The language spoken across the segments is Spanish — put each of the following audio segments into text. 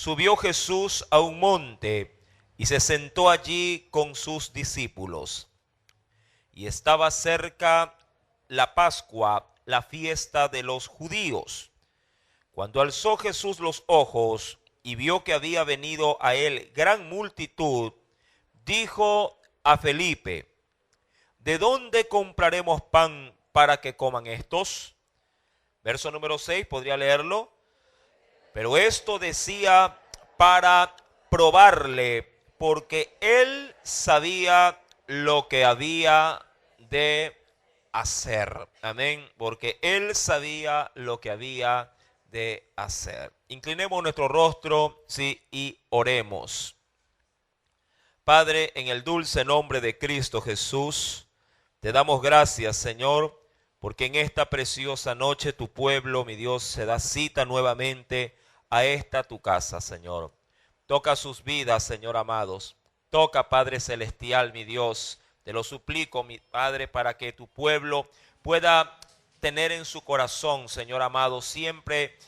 subió Jesús a un monte y se sentó allí con sus discípulos. Y estaba cerca la Pascua, la fiesta de los judíos. Cuando alzó Jesús los ojos y vio que había venido a él gran multitud, dijo a Felipe: ¿de dónde compraremos pan para que coman estos? Verso número 6, ¿podría leerlo? Pero esto decía para probarle, porque él sabía lo que había de hacer. Amén. Porque él sabía lo que había de hacer. Inclinemos nuestro rostro, sí, y oremos. Padre, en el dulce nombre de Cristo Jesús, te damos gracias, Señor, porque en esta preciosa noche tu pueblo, mi Dios, se da cita nuevamente a esta tu casa, Señor. Toca sus vidas, Señor amados. Toca, Padre celestial, mi Dios. Te lo suplico, mi Padre, para que tu pueblo pueda tener en su corazón, Señor amado, siempre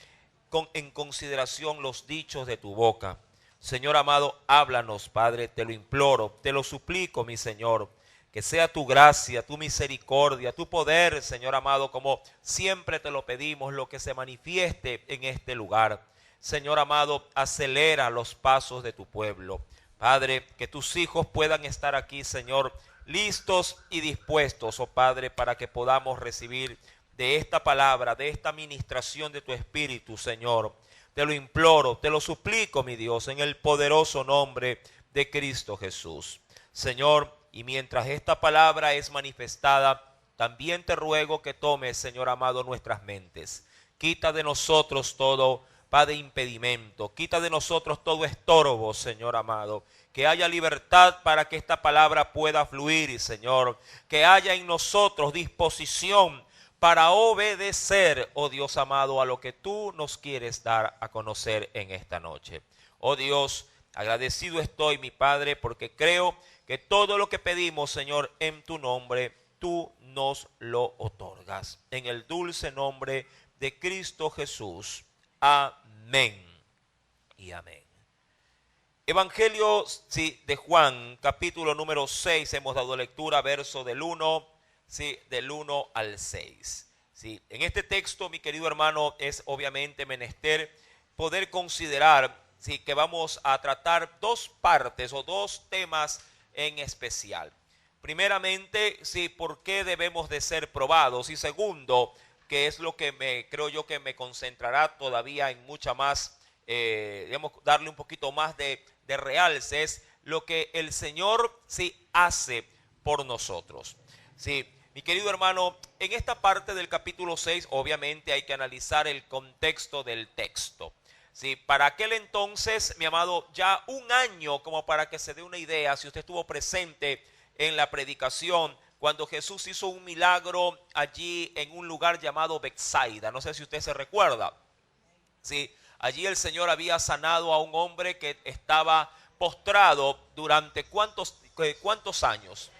en consideración los dichos de tu boca. Señor amado, háblanos, Padre, te lo imploro, te lo suplico, mi Señor. Que sea tu gracia, tu misericordia, tu poder, Señor amado, como siempre te lo pedimos, lo que se manifieste en este lugar. Señor amado, acelera los pasos de tu pueblo. Padre, que tus hijos puedan estar aquí, Señor, listos y dispuestos, oh Padre, para que podamos recibir de esta palabra, de esta ministración de tu Espíritu, Señor. Te lo imploro, te lo suplico, mi Dios, en el poderoso nombre de Cristo Jesús. Señor, y mientras esta palabra es manifestada, también te ruego que tomes, Señor amado, nuestras mentes. Quita de nosotros todo, Padre, impedimento. Quita de nosotros todo estorbo, Señor amado. Que haya libertad para que esta palabra pueda fluir, Señor. Que haya en nosotros disposición para obedecer, oh Dios amado, a lo que tú nos quieres dar a conocer en esta noche. Oh Dios, agradecido estoy, mi Padre, porque creo que todo lo que pedimos, Señor, en tu nombre, tú nos lo otorgas. En el dulce nombre de Cristo Jesús. Amén y amén. Evangelio de Juan, capítulo número 6, hemos dado lectura, verso del 1, del 1 al 6. En este texto, mi querido hermano, es obviamente menester poder considerar que vamos a tratar dos partes o dos temas en especial. Primeramente, por qué debemos de ser probados, y segundo, que es lo que creo yo que me concentrará todavía en mucha más, darle un poquito más de realce, es lo que el Señor hace por nosotros. Mi querido hermano, en esta parte del capítulo 6, obviamente hay que analizar el contexto del texto. Para aquel entonces, mi amado, ya un año, como para que se dé una idea, si usted estuvo presente en la predicación, cuando Jesús hizo un milagro allí en un lugar llamado Betsaida. No sé si usted se recuerda. Allí el Señor había sanado a un hombre que estaba postrado durante ¿cuántos años?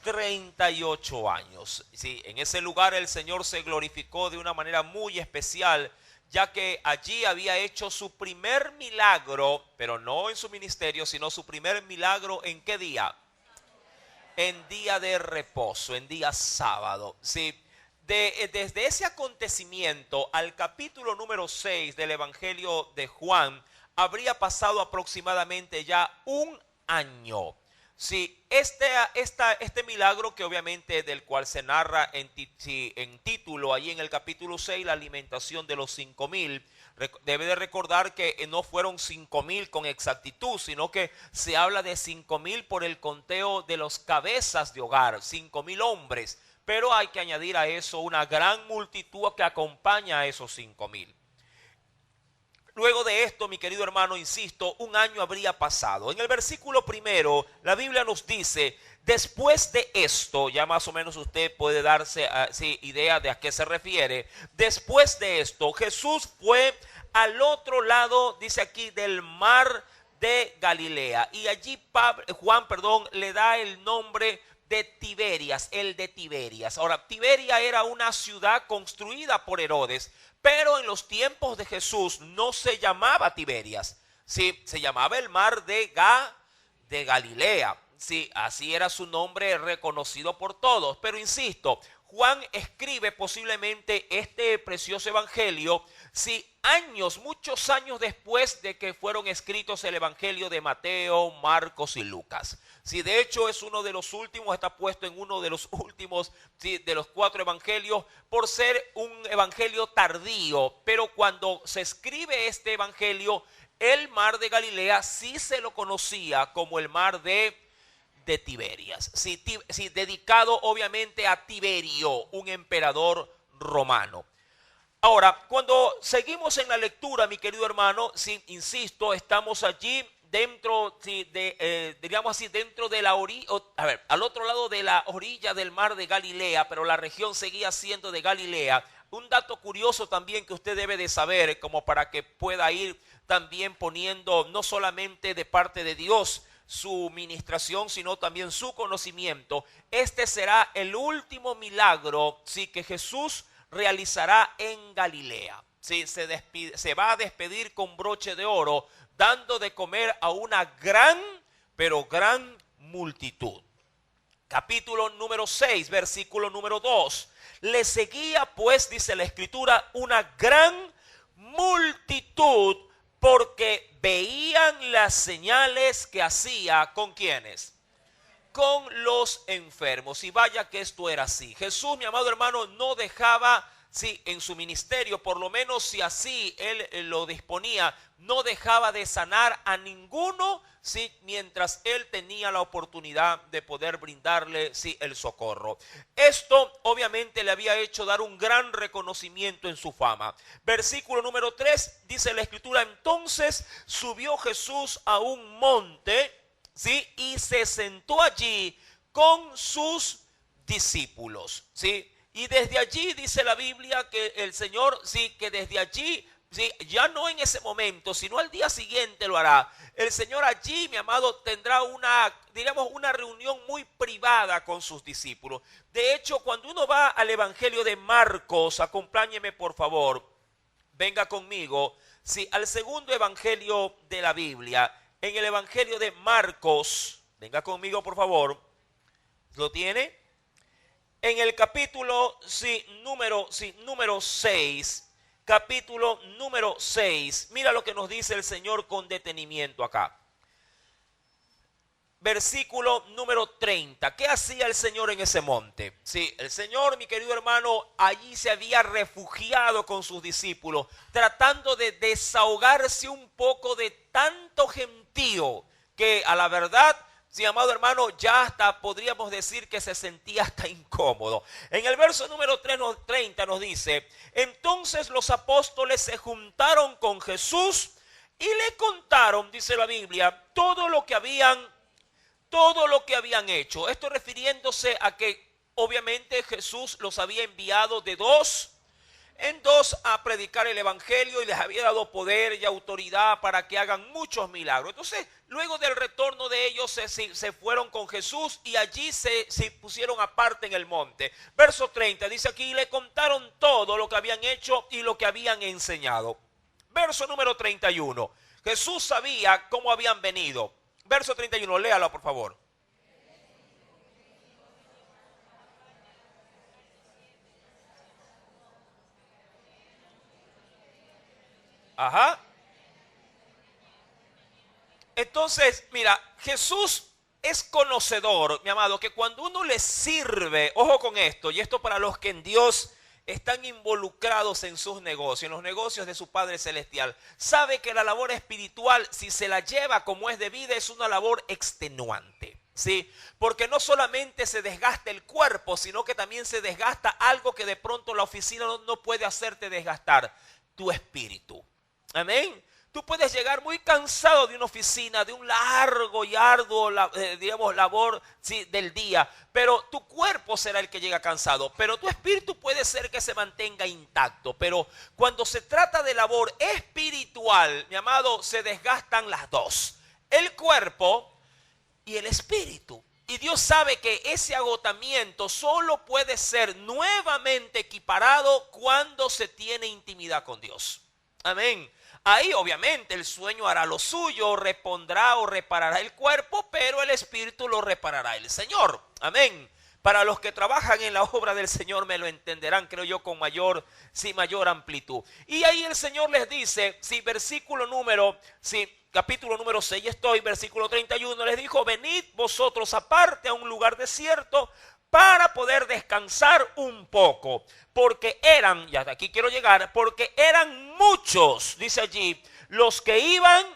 38 años. En ese lugar el Señor se glorificó de una manera muy especial, ya que allí había hecho su primer milagro, pero no en su ministerio, sino su primer milagro. ¿En qué día? En día de reposo, en día sábado. Desde ese acontecimiento al capítulo número 6 del Evangelio de Juan, habría pasado aproximadamente ya un año. Este milagro, que obviamente del cual se narra en título allí en el capítulo 6, la alimentación de los 5,000, debe de recordar que no fueron 5,000 con exactitud, sino que se habla de 5,000 por el conteo de los cabezas de hogar, 5,000 hombres, pero hay que añadir a eso una gran multitud que acompaña a esos 5,000. Luego de esto, mi querido hermano, insisto, un año habría pasado. En el versículo primero, la Biblia nos dice: después de esto, ya más o menos usted puede darse idea de a qué se refiere. Después de esto, Jesús fue al otro lado, dice aquí, del mar de Galilea. Y allí Juan le da el nombre de Tiberias, el de Tiberias. Ahora, Tiberia era una ciudad construida por Herodes, Pero en los tiempos de Jesús no se llamaba Tiberias, sí, se llamaba el mar de Galilea. Sí, así era su nombre reconocido por todos. Pero insisto, Juan escribe posiblemente este precioso evangelio, sí, muchos años después de que fueron escritos el evangelio de Mateo, Marcos y Lucas. Sí, de hecho es uno de los últimos, está puesto en uno de los últimos, sí, de los 4 evangelios, por ser un evangelio tardío. Pero cuando se escribe este evangelio, el mar de Galilea sí se lo conocía como el mar de Tiberias, sí, dedicado obviamente a Tiberio, un emperador romano. Ahora, cuando seguimos en la lectura, mi querido hermano, sí, insisto, estamos allí dentro, sí, diríamos así, dentro de la orilla, al otro lado de la orilla del mar de Galilea, pero la región seguía siendo de Galilea. Un dato curioso también que usted debe de saber, como para que pueda ir también poniendo no solamente de parte de Dios su ministración, sino también su conocimiento. Este será el último milagro, sí, que Jesús realizará en Galilea. Sí, se va a despedir con broche de oro, dando de comer a una gran, pero gran multitud. Capítulo número 6, versículo número 2. Le seguía pues, dice la escritura, una gran multitud, porque veían las señales que hacía, ¿con quiénes? Con los enfermos. Y vaya que esto era así. Jesús, mi amado hermano, no dejaba, sí, en su ministerio, por lo menos si así él lo disponía, no dejaba de sanar a ninguno, sí, mientras él tenía la oportunidad de poder brindarle, sí, el socorro. Esto obviamente le había hecho dar un gran reconocimiento en su fama. Versículo número 3 dice la escritura: entonces subió Jesús a un monte, sí, y se sentó allí con sus discípulos, sí. Y desde allí dice la Biblia que el Señor, sí, que desde allí, sí, ya no en ese momento, sino al día siguiente lo hará. El Señor allí, mi amado, tendrá una reunión muy privada con sus discípulos. De hecho, cuando uno va al evangelio de Marcos, acompáñeme por favor, venga conmigo, sí, al segundo evangelio de la Biblia, en el evangelio de Marcos, venga conmigo por favor, ¿lo tiene? En el capítulo número 6, capítulo número 6, mira lo que nos dice el Señor con detenimiento acá. Versículo número 30. ¿Qué hacía el Señor en ese monte? Sí, el Señor, mi querido hermano, allí se había refugiado con sus discípulos, tratando de desahogarse un poco de tanto gentío que a la verdad, sí, amado hermano, ya hasta podríamos decir que se sentía hasta incómodo. En el verso número 30 nos dice: entonces los apóstoles se juntaron con Jesús y le contaron, dice la Biblia, todo lo que habían hecho. Esto refiriéndose a que obviamente Jesús los había enviado de dos en dos a predicar el evangelio y les había dado poder y autoridad para que hagan muchos milagros. Entonces, luego del retorno de ellos se fueron con Jesús y allí se pusieron aparte en el monte. Verso 30 dice aquí: y le contaron todo lo que habían hecho y lo que habían enseñado. Verso número 31. Jesús sabía cómo habían venido. Verso 31, léalo por favor. Ajá. Entonces, mira, Jesús es conocedor, mi amado, que cuando uno le sirve, ojo con esto, y esto para los que en Dios están involucrados en sus negocios, en los negocios de su Padre Celestial, sabe que la labor espiritual, si se la lleva como es debida, es una labor extenuante. Sí, porque no solamente se desgasta el cuerpo, sino que también se desgasta algo que de pronto la oficina no puede hacerte desgastar: tu espíritu. Amén. Tú puedes llegar muy cansado de una oficina, de un largo y arduo, digamos, labor, sí, del día, pero tu cuerpo será el que llega cansado, pero tu espíritu puede ser que se mantenga intacto. Pero cuando se trata de labor espiritual, mi amado, se desgastan las dos, el cuerpo y el espíritu. Y Dios sabe que ese agotamiento solo puede ser nuevamente equiparado cuando se tiene intimidad con Dios. Amén. Ahí obviamente el sueño hará lo suyo, repondrá o reparará el cuerpo, pero el espíritu lo reparará el Señor. Amén. Para los que trabajan en la obra del Señor me lo entenderán, creo yo, con mayor amplitud. Y ahí el Señor les dice, capítulo número 6 versículo 31, les dijo: venid vosotros aparte a un lugar desierto para poder descansar un poco, porque eran, y hasta aquí quiero llegar, porque eran muchos, dice allí, los que iban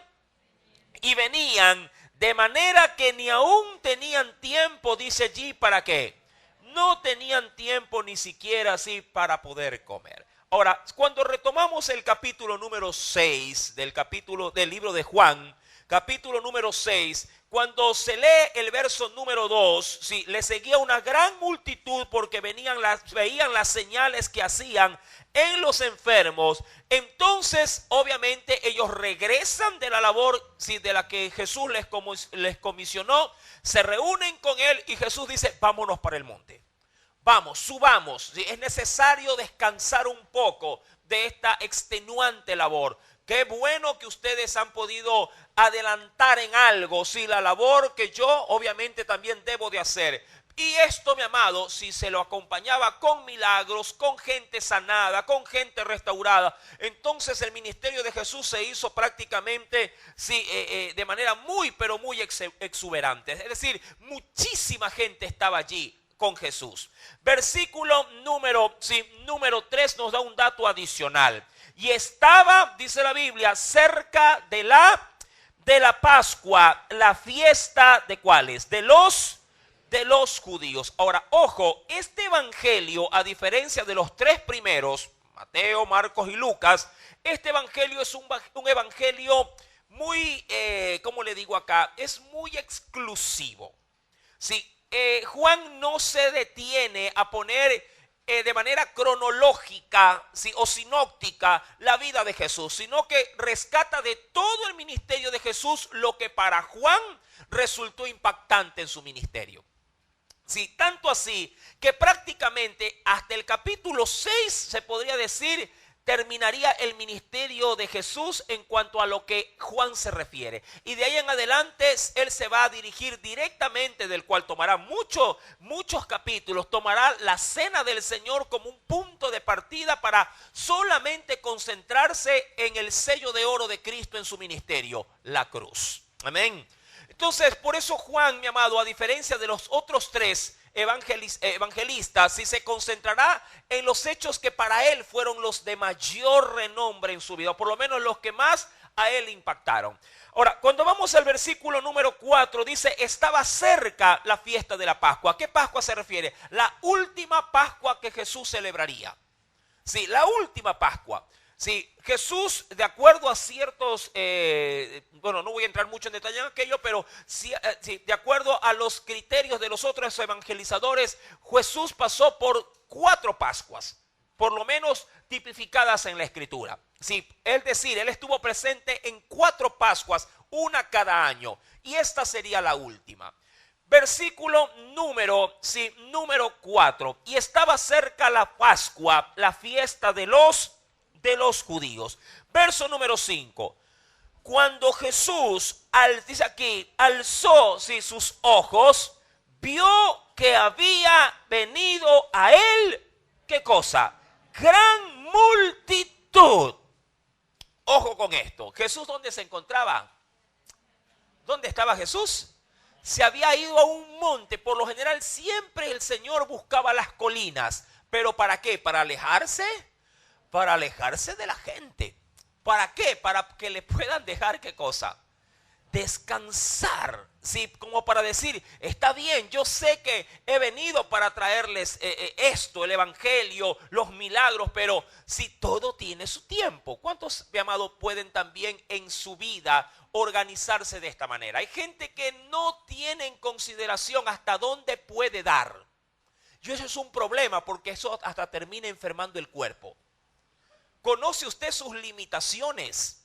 y venían, de manera que ni aún tenían tiempo, dice allí, ¿para qué? No tenían tiempo ni siquiera así para poder comer. Ahora, cuando retomamos el capítulo número 6 del libro de Juan, capítulo número 6, cuando se lee el verso número 2, sí, le seguía una gran multitud porque veían las señales que hacían en los enfermos. Entonces, obviamente, ellos regresan de la labor, sí, de la que Jesús les comisionó, se reúnen con él y Jesús dice: vámonos para el monte. Vamos, subamos. ¿Sí? Es necesario descansar un poco de esta extenuante labor. Qué bueno que ustedes han podido adelantar en algo, sí, la labor que yo obviamente también debo de hacer. Y esto, mi amado, si se lo acompañaba con milagros, con gente sanada, con gente restaurada, entonces el ministerio de Jesús se hizo prácticamente, sí, de manera muy, pero muy exuberante. Es decir, muchísima gente estaba allí con Jesús. Versículo número 3 nos da un dato adicional. Y estaba, dice la Biblia, cerca de la Pascua, la fiesta de ¿cuáles? De los judíos. Ahora, ojo, este evangelio, a diferencia de los tres primeros, Mateo, Marcos y Lucas, este evangelio es un evangelio muy, ¿cómo le digo acá? Es muy exclusivo. Sí, Juan no se detiene a poner de manera cronológica, ¿sí?, o sinóptica la vida de Jesús, sino que rescata de todo el ministerio de Jesús lo que para Juan resultó impactante en su ministerio. Sí, tanto así que prácticamente hasta el capítulo 6 se podría decir terminaría el ministerio de Jesús en cuanto a lo que Juan se refiere. Y de ahí en adelante él se va a dirigir directamente, del cual tomará muchos capítulos, tomará la cena del Señor como un punto de partida para solamente concentrarse en el sello de oro de Cristo en su ministerio, la cruz. Amén. Entonces, por eso Juan, mi amado, a diferencia de los otros tres evangelistas, sí se concentrará en los hechos que para él fueron los de mayor renombre en su vida, o por lo menos los que más a él impactaron. Ahora, cuando vamos al versículo número 4, dice: estaba cerca la fiesta de la Pascua. ¿A qué Pascua se refiere? La última Pascua que Jesús celebraría. Sí, la última Pascua. Sí, Jesús, de acuerdo a ciertos, no voy a entrar mucho en detalle en aquello, pero sí, de acuerdo a los criterios de los otros evangelizadores, Jesús pasó por 4 Pascuas, por lo menos tipificadas en la Escritura. Sí, es decir, él estuvo presente en 4 Pascuas, una cada año, y esta sería la última. Versículo número 4, y estaba cerca la Pascua, la fiesta de los judíos. Verso número 5. Cuando Jesús, dice aquí, alzó sus ojos, vio que había venido a él, ¿qué cosa? Gran multitud. Ojo con esto. ¿Jesús dónde se encontraba? ¿Dónde estaba Jesús? Se había ido a un monte. Por lo general siempre el Señor buscaba las colinas. ¿Pero para qué? ¿Para alejarse? Para alejarse de la gente. ¿Para qué? Para que le puedan dejar, ¿qué cosa? Descansar. Sí, como para decir: está bien, yo sé que he venido para traerles esto, el evangelio, los milagros, pero si todo tiene su tiempo. ¿Cuántos, mi amado, pueden también en su vida organizarse de esta manera? Hay gente que no tiene en consideración hasta dónde puede dar. Y eso es un problema, porque eso hasta termina enfermando el cuerpo. ¿Conoce usted sus limitaciones?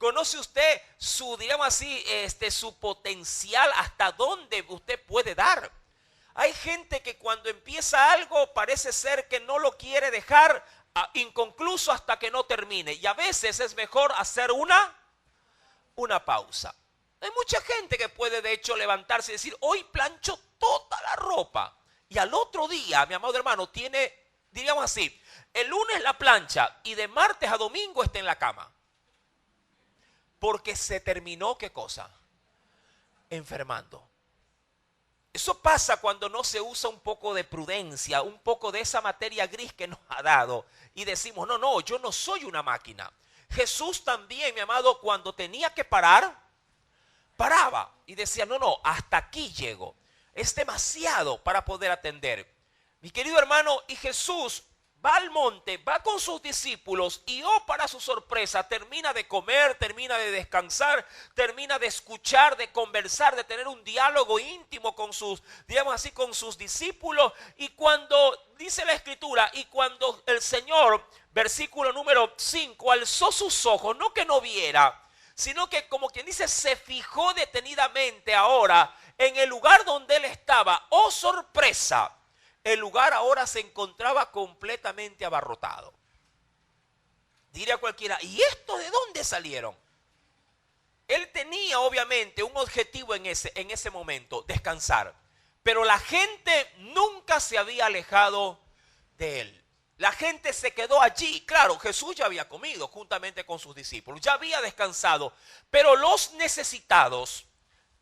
¿Conoce usted su, digamos así, su potencial, hasta dónde usted puede dar? Hay gente que cuando empieza algo parece ser que no lo quiere dejar inconcluso hasta que no termine. Y a veces es mejor hacer una pausa. Hay mucha gente que puede de hecho levantarse y decir, hoy plancho toda la ropa. Y al otro día, mi amado hermano, tiene, digamos así, el lunes la plancha y de martes a domingo está en la cama. Porque se terminó, ¿qué cosa? Enfermando. Eso pasa cuando no se usa un poco de prudencia, un poco de esa materia gris que nos ha dado. Y decimos, no, yo no soy una máquina. Jesús también, mi amado, cuando tenía que parar, paraba. Y decía, no, hasta aquí llego. Es demasiado para poder atender. Mi querido hermano, y Jesús va al monte, va con sus discípulos y para su sorpresa termina de comer, termina de descansar, termina de escuchar, de conversar, de tener un diálogo íntimo con sus, digamos así, con sus discípulos. Y cuando dice la escritura, y cuando el Señor, versículo número 5, alzó sus ojos, no que no viera, sino que como quien dice, se fijó detenidamente ahora en el lugar donde él estaba. ¡Oh, sorpresa! El lugar ahora se encontraba completamente abarrotado. Diría cualquiera, ¿y esto de dónde salieron? Él tenía obviamente un objetivo en ese momento, descansar. Pero la gente nunca se había alejado de él. La gente se quedó allí. Claro, Jesús ya había comido juntamente con sus discípulos, ya había descansado. Pero los necesitados,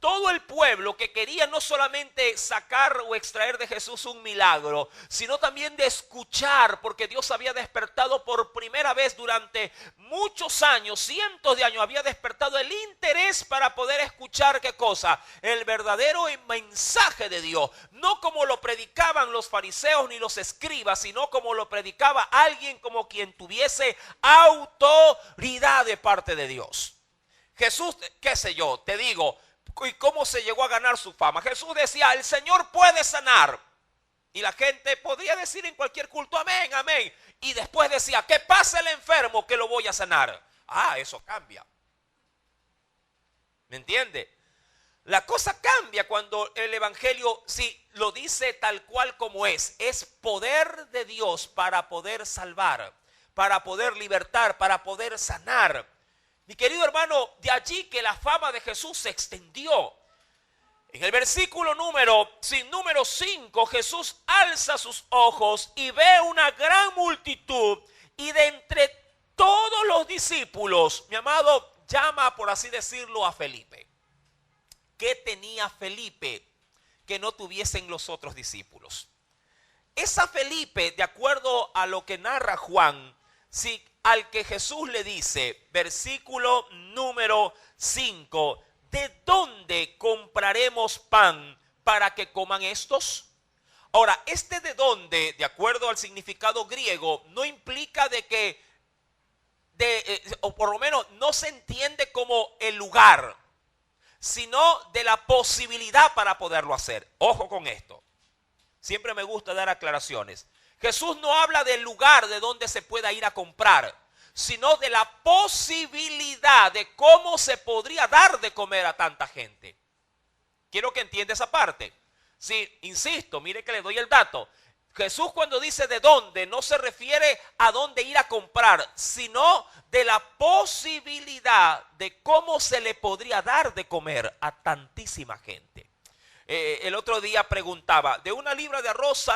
todo el pueblo que quería no solamente sacar o extraer de Jesús un milagro, sino también de escuchar, porque Dios había despertado por primera vez durante muchos años, cientos de años, había despertado el interés para poder escuchar, ¿qué cosa? El verdadero mensaje de Dios. No como lo predicaban los fariseos ni los escribas, sino como lo predicaba alguien como quien tuviese autoridad de parte de Dios. Jesús, qué sé yo, te digo, ¿y cómo se llegó a ganar su fama? Jesús decía, el Señor puede sanar. Y la gente podría decir en cualquier culto, amén, amén. Y después decía, que pase el enfermo que lo voy a sanar. Eso cambia. ¿Me entiende? La cosa cambia cuando el evangelio, si lo dice tal cual como es poder de Dios para poder salvar, para poder libertar, para poder sanar. Mi querido hermano, de allí que la fama de Jesús se extendió. En el versículo número 5, Jesús alza sus ojos y ve una gran multitud. Y de entre todos los discípulos, mi amado, llama, por así decirlo, a Felipe. ¿Qué tenía Felipe que no tuviesen los otros discípulos? Esa Felipe, de acuerdo a lo que narra Juan, si al que Jesús le dice, versículo número 5, ¿de dónde compraremos pan para que coman estos? Ahora, de dónde, de acuerdo al significado griego, no implica de que, o por lo menos no se entiende como el lugar, sino de la posibilidad para poderlo hacer. Ojo con esto. Siempre me gusta dar aclaraciones. Jesús no habla del lugar de donde se pueda ir a comprar, sino de la posibilidad de cómo se podría dar de comer a tanta gente. Quiero que entienda esa parte. Sí, insisto, mire que le doy el dato. Jesús cuando dice de dónde, no se refiere a dónde ir a comprar, sino de la posibilidad de cómo se le podría dar de comer a tantísima gente. El otro día preguntaba, de una libra de arroz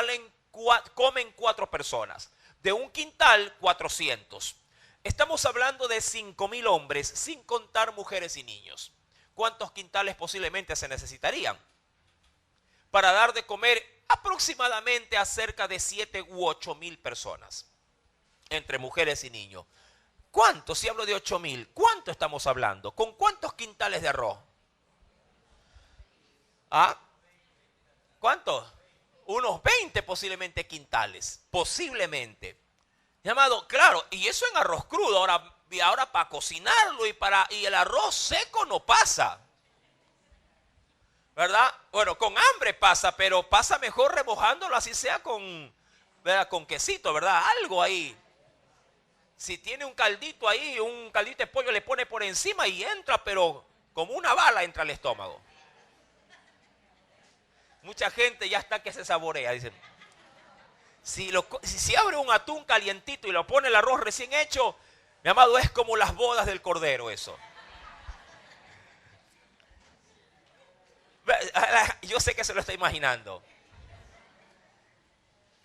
comen 4 personas, de un quintal 400. Estamos hablando de 5,000 hombres, sin contar mujeres y niños. ¿Cuántos quintales posiblemente se necesitarían para dar de comer aproximadamente a cerca de 7 u 8,000 personas, entre mujeres y niños? ¿Cuánto? Si hablo de 8,000, ¿cuánto estamos hablando? ¿Con cuántos quintales de arroz? ¿Cuántos? Unos 20 posiblemente quintales, posiblemente. Llamado, claro, y eso en arroz crudo. Ahora para cocinarlo y el arroz seco no pasa, ¿verdad? Bueno, con hambre pasa, pero pasa mejor remojándolo, así sea con quesito, ¿verdad? Algo ahí. si tiene un caldito ahí, un caldito de pollo, le pone por encima y entra, pero como una bala entra al estómago. Mucha gente ya está que se saborea, dicen. Si abre un atún calientito y lo pone el arroz recién hecho, mi amado, es como las bodas del cordero eso. Yo sé que se lo está imaginando.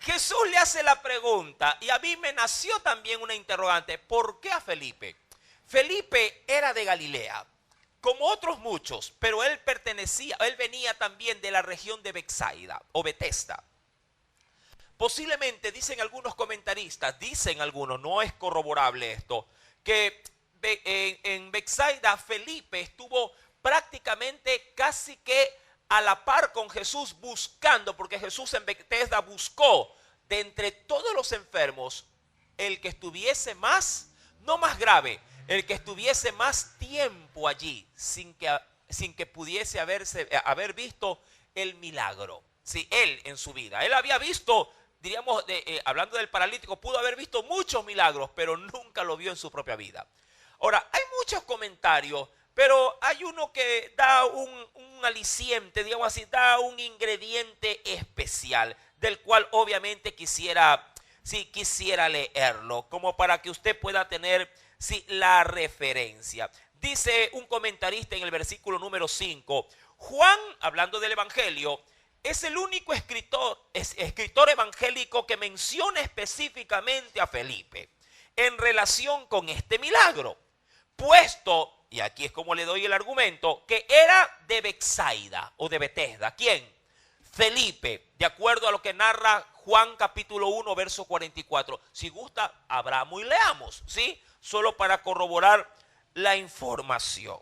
Jesús le hace la pregunta y a mí me nació también una interrogante. ¿Por qué a Felipe? Felipe era de Galilea, como otros muchos, pero él venía también de la región de Betsaida o Betesda. Posiblemente, dicen algunos comentaristas, dicen algunos, no es corroborable esto, que en Betsaida Felipe estuvo prácticamente casi que a la par con Jesús buscando, porque Jesús en Betesda buscó de entre todos los enfermos el que estuviese más, no más grave, el que estuviese más tiempo allí sin que pudiese haber visto el milagro. Sí, él en su vida, él había visto, diríamos, hablando del paralítico, pudo haber visto muchos milagros, pero nunca lo vio en su propia vida. Ahora, hay muchos comentarios, pero hay uno que da un aliciente, digamos así, da un ingrediente especial, del cual obviamente quisiera leerlo, como para que usted pueda tener la referencia. Dice un comentarista en el versículo número 5, Juan, hablando del Evangelio, es el único escritor evangélico que menciona específicamente a Felipe en relación con este milagro, puesto, y aquí es como le doy el argumento, que era de Betsaida o de Betesda. ¿Quién? Felipe, de acuerdo a lo que narra Juan capítulo 1, verso 44. Si gusta, abramos y leamos, ¿sí? Solo para corroborar la información.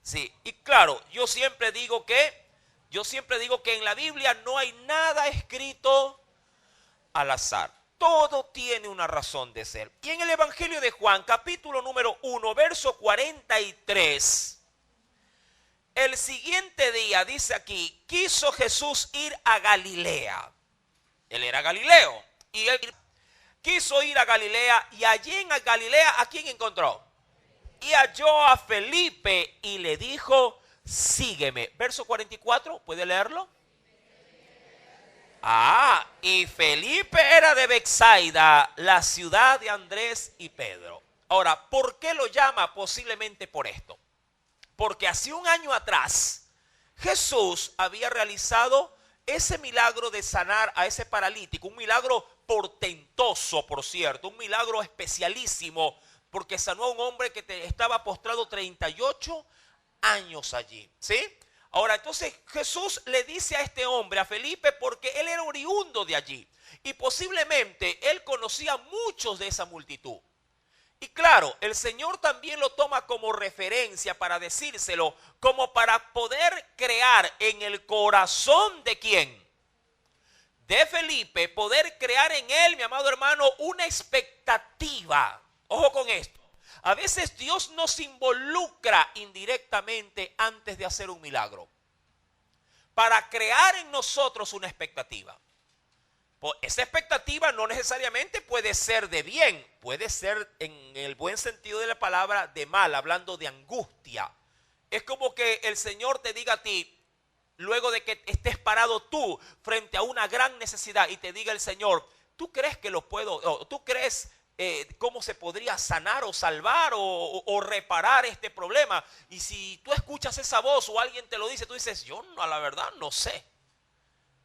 Sí, y claro, yo siempre digo que en la Biblia no hay nada escrito al azar. Todo tiene una razón de ser. Y en el Evangelio de Juan, capítulo número 1, verso 43, el siguiente día, dice aquí, quiso Jesús ir a Galilea. Él era Galileo. Y él quiso ir a Galilea. Y allí en Galilea, ¿a quién encontró? Y halló a Felipe y le dijo, sígueme. Verso 44, ¿puede leerlo? Y Felipe era de Betsaida, la ciudad de Andrés y Pedro. Ahora, ¿por qué lo llama? Posiblemente por esto. Porque hace un año atrás, Jesús había realizado ese milagro de sanar a ese paralítico. Un milagro portentoso, por cierto. Un milagro especialísimo, porque sanó a un hombre que estaba postrado 38 años allí. ¿Sí? Ahora, entonces Jesús le dice a este hombre, a Felipe, porque él era oriundo de allí. Y posiblemente él conocía a muchos de esa multitud. Y claro, el Señor también lo toma como referencia para decírselo, como para poder crear en el corazón de ¿quién? De Felipe, poder crear en él, mi amado hermano, una expectativa. Ojo con esto. A veces Dios nos involucra indirectamente antes de hacer un milagro, para crear en nosotros una expectativa. Esa expectativa no necesariamente puede ser de bien, puede ser en el buen sentido de la palabra de mal, hablando de angustia. Es como que el Señor te diga a ti, luego de que estés parado tú frente a una gran necesidad y te diga el Señor, ¿tú crees que lo puedo? O, ¿tú crees cómo se podría sanar o salvar o reparar este problema? Y si tú escuchas esa voz o alguien te lo dice, tú dices, yo no, la verdad no sé.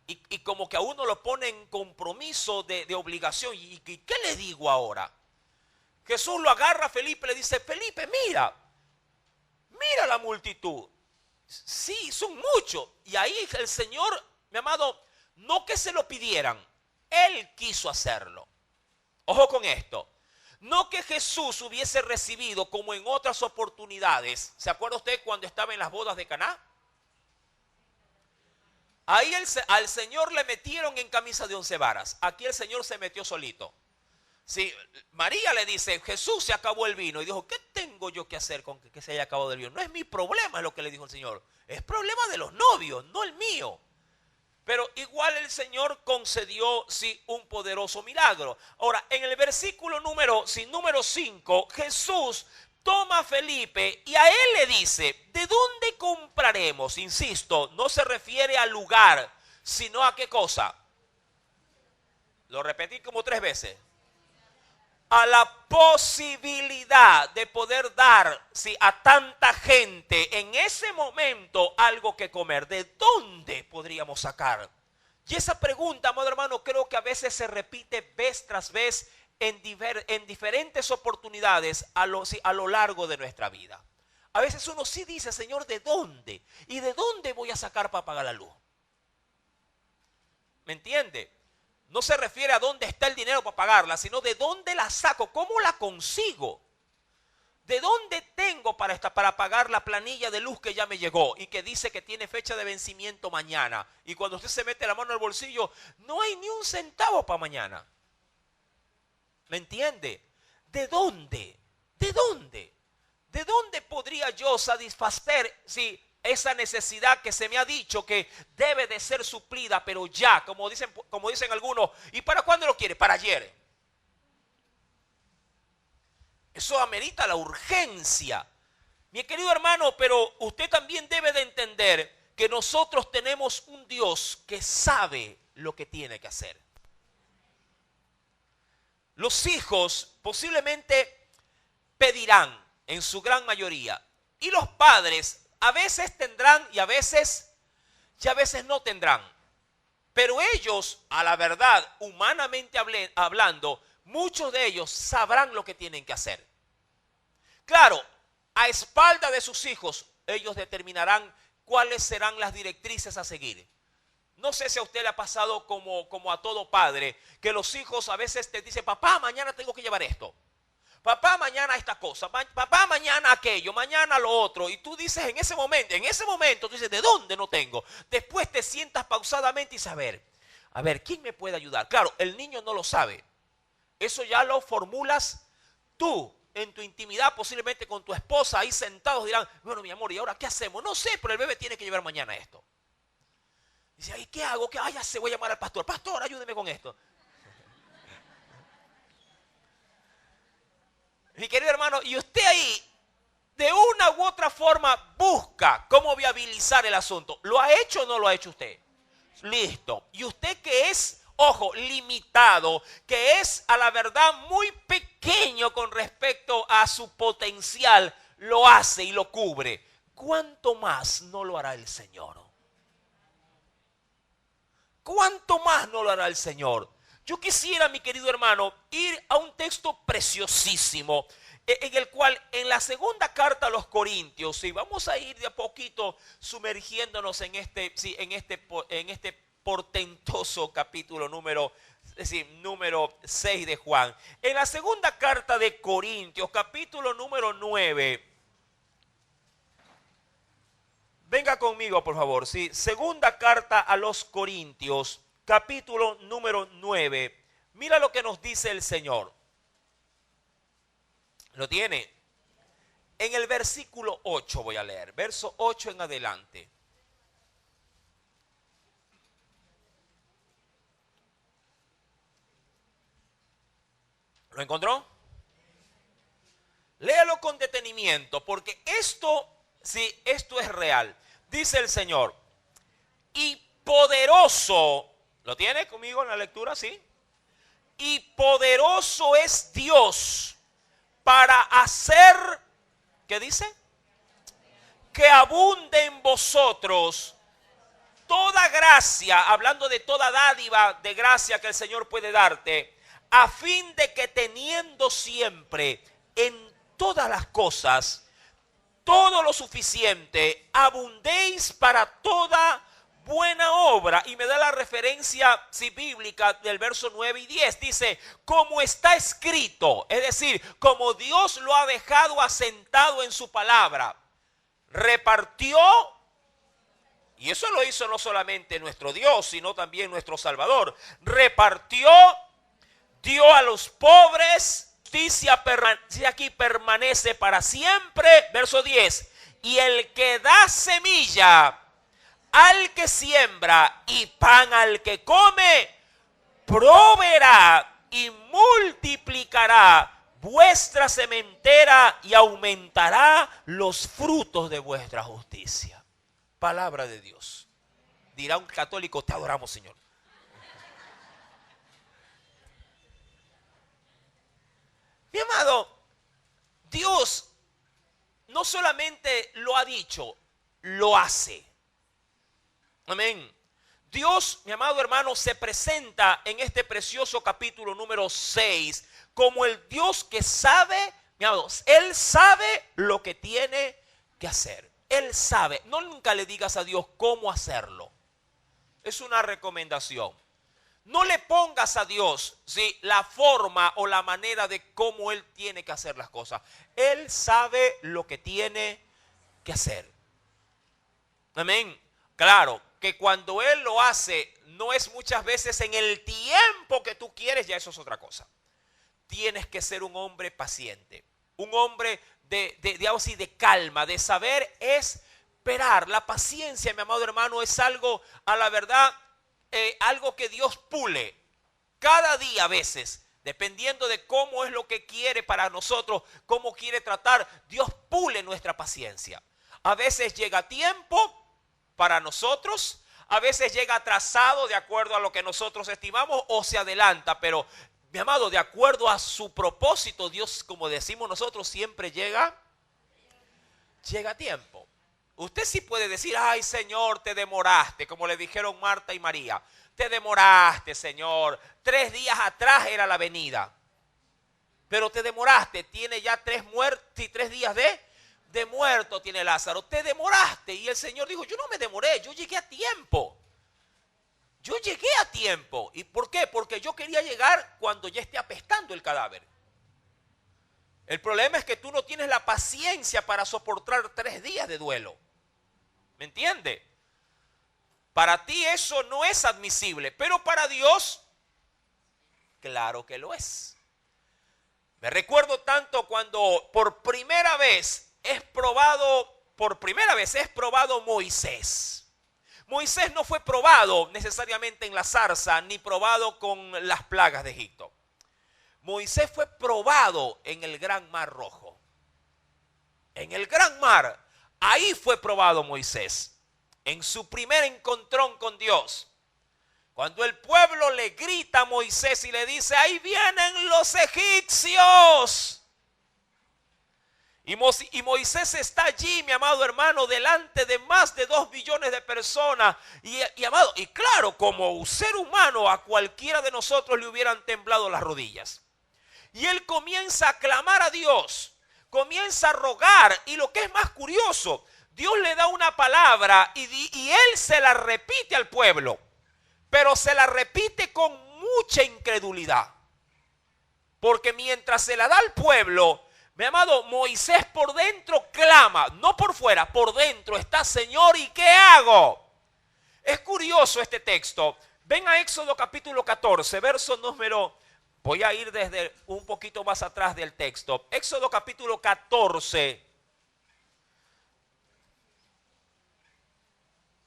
Y como que a uno lo pone en compromiso de obligación. ¿Y qué le digo ahora? Jesús lo agarra a Felipe y le dice, Felipe, mira la multitud. Sí, son muchos. Y ahí el Señor, mi amado, no que se lo pidieran, Él quiso hacerlo. Ojo con esto. No que Jesús hubiese recibido como en otras oportunidades. ¿Se acuerda usted cuando estaba en las bodas de Caná? Ahí al Señor le metieron en camisa de 11 varas. Aquí el Señor se metió solito. Sí, María le dice, Jesús, se acabó el vino. Y dijo, ¿qué tengo yo que hacer con que se haya acabado el vino? No es mi problema, es lo que le dijo el Señor. Es problema de los novios, no el mío. Pero igual el Señor concedió sí un poderoso milagro. Ahora, en el versículo número 5, Jesús toma a Felipe y a él le dice, ¿de dónde compraremos? Insisto, no se refiere al lugar, sino a qué cosa. Lo repetí como 3 veces. A la posibilidad de poder dar a tanta gente en ese momento algo que comer. ¿De dónde podríamos sacar? Y esa pregunta, amado hermano, creo que a veces se repite vez tras vez en diferentes oportunidades a lo largo de nuestra vida. A veces uno sí dice, Señor, ¿de dónde? ¿Y de dónde voy a sacar para pagar la luz? ¿Me entiende? No se refiere a dónde está el dinero para pagarla, sino de dónde la saco, cómo la consigo. ¿De dónde tengo para pagar la planilla de luz que ya me llegó y que dice que tiene fecha de vencimiento mañana? Y cuando usted se mete la mano al bolsillo, no hay ni un centavo para mañana. ¿Me entiende? ¿De dónde? ¿De dónde? ¿De dónde podría yo satisfacer esa necesidad que se me ha dicho que debe de ser suplida, pero ya, como dicen algunos? ¿Y para cuándo lo quiere? Para ayer. Eso amerita la urgencia. Mi querido hermano, pero usted también debe de entender que nosotros tenemos un Dios que sabe lo que tiene que hacer. Los hijos posiblemente pedirán en su gran mayoría, y los padres a veces tendrán y a veces no tendrán. Pero ellos, a la verdad, humanamente hablando, muchos de ellos sabrán lo que tienen que hacer. Claro, a espalda de sus hijos, ellos determinarán cuáles serán las directrices a seguir. No sé si a usted le ha pasado como a todo padre, que los hijos a veces te dicen, papá, mañana tengo que llevar esto. Papá, mañana esta cosa. Papá, mañana aquello. Mañana lo otro. Y tú dices en ese momento, tú dices, ¿de dónde no tengo? Después te sientas pausadamente y dices, a ver, ¿quién me puede ayudar? Claro, el niño no lo sabe. Eso ya lo formulas tú en tu intimidad, posiblemente con tu esposa, ahí sentados dirán, bueno, mi amor, ¿y ahora qué hacemos? No sé, pero el bebé tiene que llevar mañana esto. Dice, ¿y qué hago? Ya sé, voy a llamar al pastor. Pastor, ayúdeme con esto. Mi querido hermano, y usted ahí, de una u otra forma, busca cómo viabilizar el asunto. ¿Lo ha hecho o no lo ha hecho usted? Listo. Y usted que es, ojo, limitado, que es a la verdad muy pequeño con respecto a su potencial, lo hace y lo cubre. ¿Cuánto más no lo hará el Señor? ¿Cuánto más no lo hará el Señor? Yo quisiera, mi querido hermano, ir a un texto preciosísimo, en el cual, en la segunda carta a los Corintios, vamos a ir de a poquito sumergiéndonos en este portentoso capítulo número 6 de Juan. En la segunda carta de Corintios, capítulo número 9. Venga conmigo, por favor. Segunda carta a los Corintios, capítulo número 9. Mira lo que nos dice el Señor. ¿Lo tiene? En el versículo 8 voy a leer. Verso 8 en adelante. ¿Lo encontró? Léalo con detenimiento, porque esto es real. Dice el Señor, y poderoso, ¿lo tiene conmigo en la lectura? Sí. Y poderoso es Dios para hacer, ¿qué dice? Que abunde en vosotros toda gracia, hablando de toda dádiva de gracia que el Señor puede darte, a fin de que teniendo siempre en todas las cosas todo lo suficiente, abundéis para toda buena obra. Y me da la referencia bíblica del verso 9 y 10. Dice, como está escrito, es decir, como Dios lo ha dejado asentado en su palabra, repartió, y eso lo hizo no solamente nuestro Dios, sino también nuestro Salvador, repartió, dio a los pobres, justicia aquí permanece para siempre. Verso 10, y el que da semilla al que siembra y pan al que come, proveerá y multiplicará vuestra sementera y aumentará los frutos de vuestra justicia. Palabra de Dios. Dirá un católico, te adoramos, Señor. Mi amado, Dios no solamente lo ha dicho, lo hace. Amén. Dios, mi amado hermano, se presenta en este precioso capítulo número 6 como el Dios que sabe, mi amado, Él sabe lo que tiene que hacer. Él sabe. No nunca le digas a Dios cómo hacerlo. Es una recomendación. No le pongas a Dios, ¿sí?, la forma o la manera de cómo Él tiene que hacer las cosas. Él sabe lo que tiene que hacer. Amén. Claro que cuando Él lo hace, no es muchas veces en el tiempo que tú quieres, ya eso es otra cosa. Tienes que ser un hombre paciente, un hombre de calma, de saber esperar. La paciencia, mi amado hermano, es algo, a la verdad, algo que Dios pule cada día a veces, dependiendo de cómo es lo que quiere para nosotros, cómo quiere tratar. Dios pule nuestra paciencia. A veces llega a tiempo para nosotros, a veces llega atrasado de acuerdo a lo que nosotros estimamos o se adelanta, pero mi amado, de acuerdo a su propósito, Dios, como decimos nosotros, siempre llega a tiempo. Usted sí puede decir, ay Señor, te demoraste, como le dijeron Marta y María. Te demoraste, Señor. 3 días atrás era la venida. Pero te demoraste. Tiene ya 3 días de muerto tiene Lázaro. Te demoraste. Y el Señor dijo, yo no me demoré, yo llegué a tiempo. Yo llegué a tiempo. ¿Y por qué? Porque yo quería llegar cuando ya esté apestando el cadáver. El problema es que tú no tienes la paciencia para soportar 3 días de duelo. ¿Me entiende? Para ti eso no es admisible, pero para Dios, claro que lo es. Me recuerdo tanto cuando por primera vez es probado Moisés. Moisés no fue probado necesariamente en la zarza, ni probado con las plagas de Egipto. Moisés fue probado en el Gran Mar Rojo. En el Gran Mar, ahí fue probado Moisés. En su primer encontrón con Dios. Cuando el pueblo le grita a Moisés y le dice, ahí vienen los egipcios. Y Moisés está allí, mi amado hermano, delante de más de 2 billones de personas. Y claro, como un ser humano, a cualquiera de nosotros le hubieran temblado las rodillas. Y él comienza a clamar a Dios, comienza a rogar. Y lo que es más curioso, Dios le da una palabra y él se la repite al pueblo, pero se la repite con mucha incredulidad. Porque mientras se la da al pueblo, mi amado, Moisés por dentro clama, no por fuera, por dentro está, Señor, ¿y qué hago? Es curioso este texto. Ven a Éxodo capítulo 14, verso número, voy a ir desde un poquito más atrás del texto. Éxodo capítulo 14.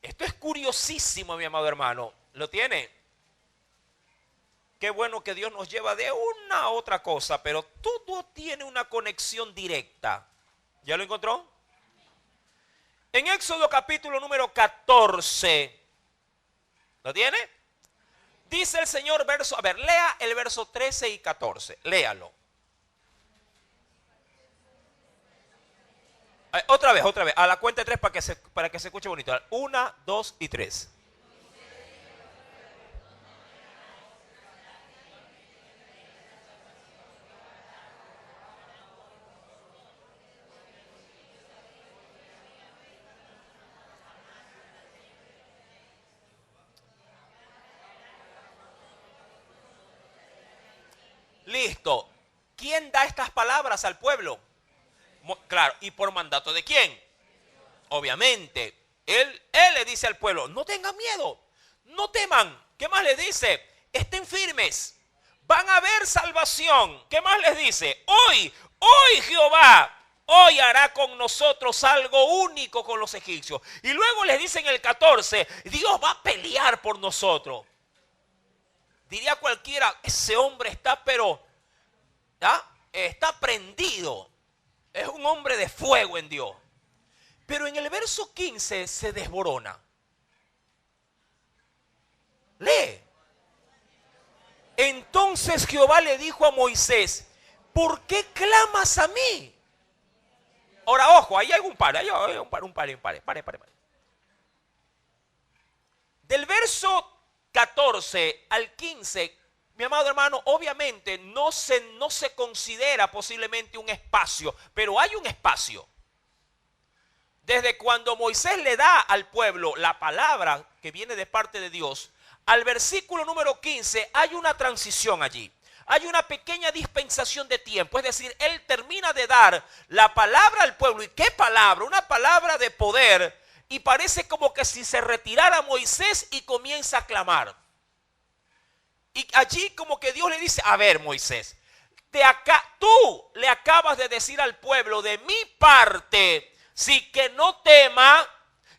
Esto es curiosísimo, mi amado hermano. ¿Lo tiene? Qué bueno que Dios nos lleva de una a otra cosa, pero todo tiene una conexión directa. ¿Ya lo encontró? En Éxodo capítulo número 14. ¿Lo tiene? Dice el Señor verso, a ver, lea el verso 13 y 14. Léalo. Otra vez, a la cuenta de 3 para que se escuche bonito. 1, 2 y 3. Listo. ¿Quién da estas palabras al pueblo? Claro, ¿y por mandato de quién? Obviamente, él le dice al pueblo, no tengan miedo, no teman. ¿Qué más les dice? Estén firmes, van a haber salvación. ¿Qué más les dice? Hoy Jehová hoy hará con nosotros algo único con los egipcios. Y luego les dice en el 14, Dios va a pelear por nosotros. Diría cualquiera, ese hombre está está prendido. Es un hombre de fuego en Dios. Pero en el verso 15 se desborona. Lee. Entonces Jehová le dijo a Moisés, ¿por qué clamas a mí? Ahora, ojo, ahí hay un par. Pare. Del verso 14 al 15, mi amado hermano, obviamente no se considera posiblemente un espacio, pero hay un espacio. Desde cuando Moisés le da al pueblo la palabra que viene de parte de Dios, al versículo número 15 hay una transición allí. Hay una pequeña dispensación de tiempo, es decir, él termina de dar la palabra al pueblo. ¿Y qué palabra? Una palabra de poder. Y parece como que si se retirara Moisés y comienza a clamar. Y allí como que Dios le dice, a ver Moisés, tú le acabas de decir al pueblo de mi parte, sí, que no tema,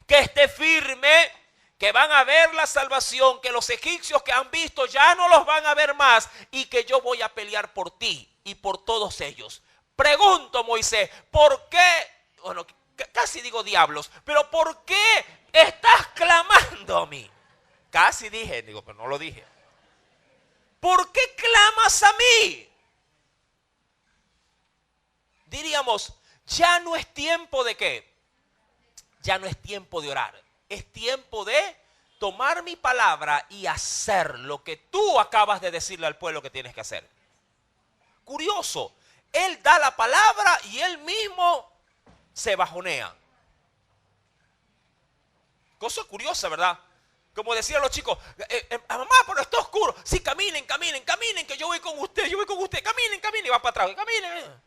que esté firme, que van a ver la salvación, que los egipcios que han visto ya no los van a ver más y que yo voy a pelear por ti y por todos ellos. Pregunto, Moisés, ¿por qué? Bueno, casi digo diablos, pero ¿por qué estás clamando a mí? Casi dije, pero no lo dije. ¿Por qué clamas a mí? Diríamos, ya no es tiempo de ¿qué? Ya no es tiempo de orar. Es tiempo de tomar mi palabra y hacer lo que tú acabas de decirle al pueblo que tienes que hacer. Curioso, él da la palabra y él mismo se bajonea. Cosa curiosa, ¿verdad? Como decían los chicos, mamá, pero está oscuro. Sí, caminen, que yo voy con usted, caminen, y va para atrás, caminen.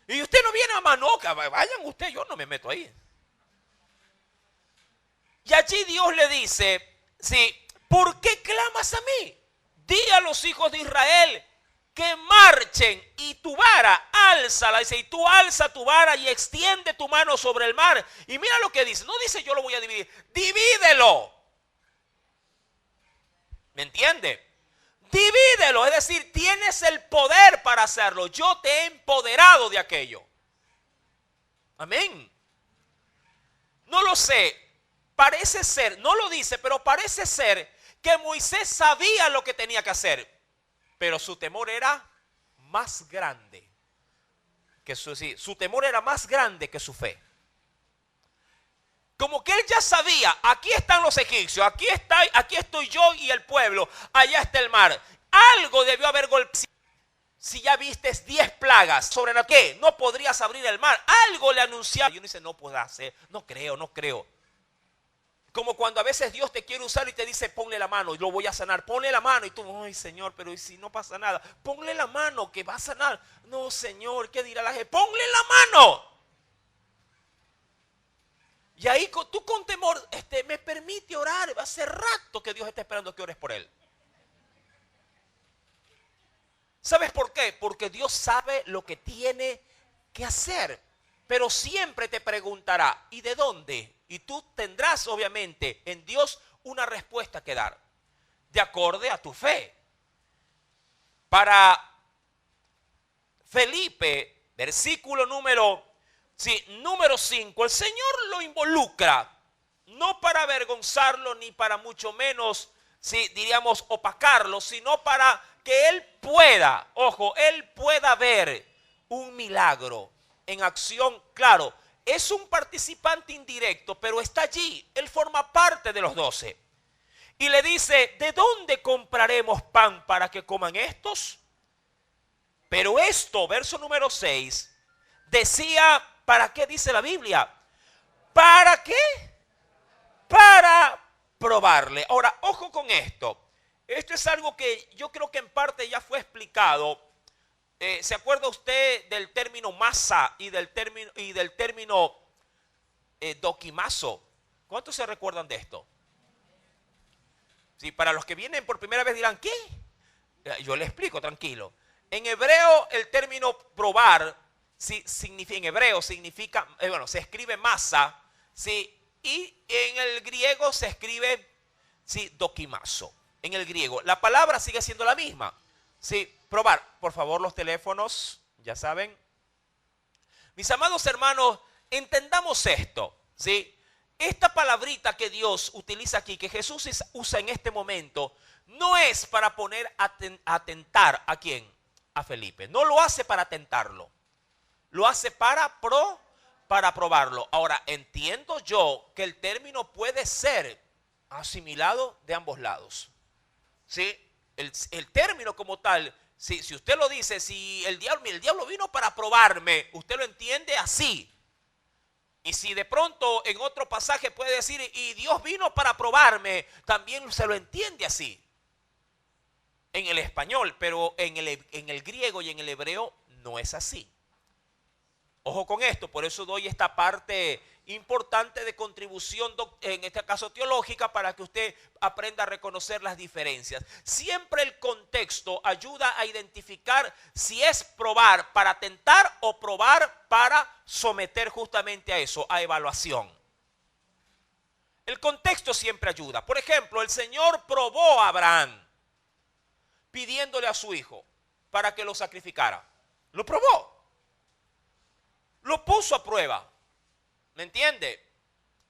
Y usted no viene, mamá, no, que vayan ustedes, yo no me meto ahí. Y allí Dios le dice, sí, ¿por qué clamas a mí? Di a los hijos de Israel que marchen y tu vara, álzala. Dice, y tú alza tu vara y extiende tu mano sobre el mar. Y mira lo que dice, no dice yo lo voy a dividir, divídelo. ¿Me entiende? Divídelo, es decir, tienes el poder para hacerlo. Yo te he empoderado de aquello. Amén. No lo sé. Parece ser, no lo dice, pero parece ser que Moisés sabía lo que tenía que hacer, pero su temor era más grande que su temor era más grande que su fe. Como que él ya sabía, aquí están los egipcios, aquí estoy yo y el pueblo, allá está el mar. Algo debió haber golpeado. Si ya vistes 10 plagas sobre la que no podrías abrir el mar, algo le anunciaba. Y uno dice, no puedo hacer, no creo. Como cuando a veces Dios te quiere usar y te dice, ponle la mano, y lo voy a sanar. Ponle la mano y tú, ay Señor, pero ¿y si no pasa nada? Ponle la mano que va a sanar. No Señor, ¿qué dirá la gente? Ponle la mano. Y ahí tú con temor, me permite orar. Hace rato que Dios está esperando que ores por él. ¿Sabes por qué? Porque Dios sabe lo que tiene que hacer. Pero siempre te preguntará, ¿y de dónde? Y tú tendrás obviamente en Dios una respuesta que dar, de acorde a tu fe. Para Felipe, versículo número 5, el Señor lo involucra, no para avergonzarlo ni para mucho menos, diríamos, opacarlo, sino para que él pueda, él pueda ver un milagro en acción. Claro, es un participante indirecto, pero está allí. Él forma parte de los 12. Y le dice, ¿de dónde compraremos pan para que coman estos? Pero esto, verso número 6, decía, ¿para qué dice la Biblia? ¿Para qué? Para probarle. Ahora, ojo con esto. Esto es algo que yo creo que en parte ya fue explicado. ¿Se acuerda usted del término masa y del término doquimazo? ¿Cuántos se recuerdan de esto? Sí, para los que vienen por primera vez dirán, ¿qué? Yo le explico, tranquilo. En hebreo el término probar sí, significa, en hebreo significa, bueno, se escribe masa, sí, y en el griego se escribe, sí, dokimazo. En el griego, la palabra sigue siendo la misma. Sí, probar, por favor, los teléfonos, ya saben. Mis amados hermanos, entendamos esto, ¿sí? Esta palabrita que Dios utiliza aquí, que Jesús usa en este momento, no es para poner a tentar a quién, a Felipe. No lo hace para tentarlo, lo hace para probarlo. Ahora, entiendo yo que el término puede ser asimilado de ambos lados, ¿sí? El término como tal, si usted lo dice, si el diablo vino para probarme, usted lo entiende así. Y si de pronto en otro pasaje puede decir, y Dios vino para probarme, también se lo entiende así. En el español, pero en el griego y en el hebreo no es así. Ojo con esto, por eso doy esta parte importante de contribución, en este caso teológica, para que usted aprenda a reconocer las diferencias. Siempre el contexto ayuda a identificar si es probar para tentar o probar para someter justamente a eso, a evaluación. El contexto siempre ayuda. Por ejemplo, el Señor probó a Abraham pidiéndole a su hijo para que lo sacrificara. Lo probó. Lo puso a prueba. ¿Me entiende?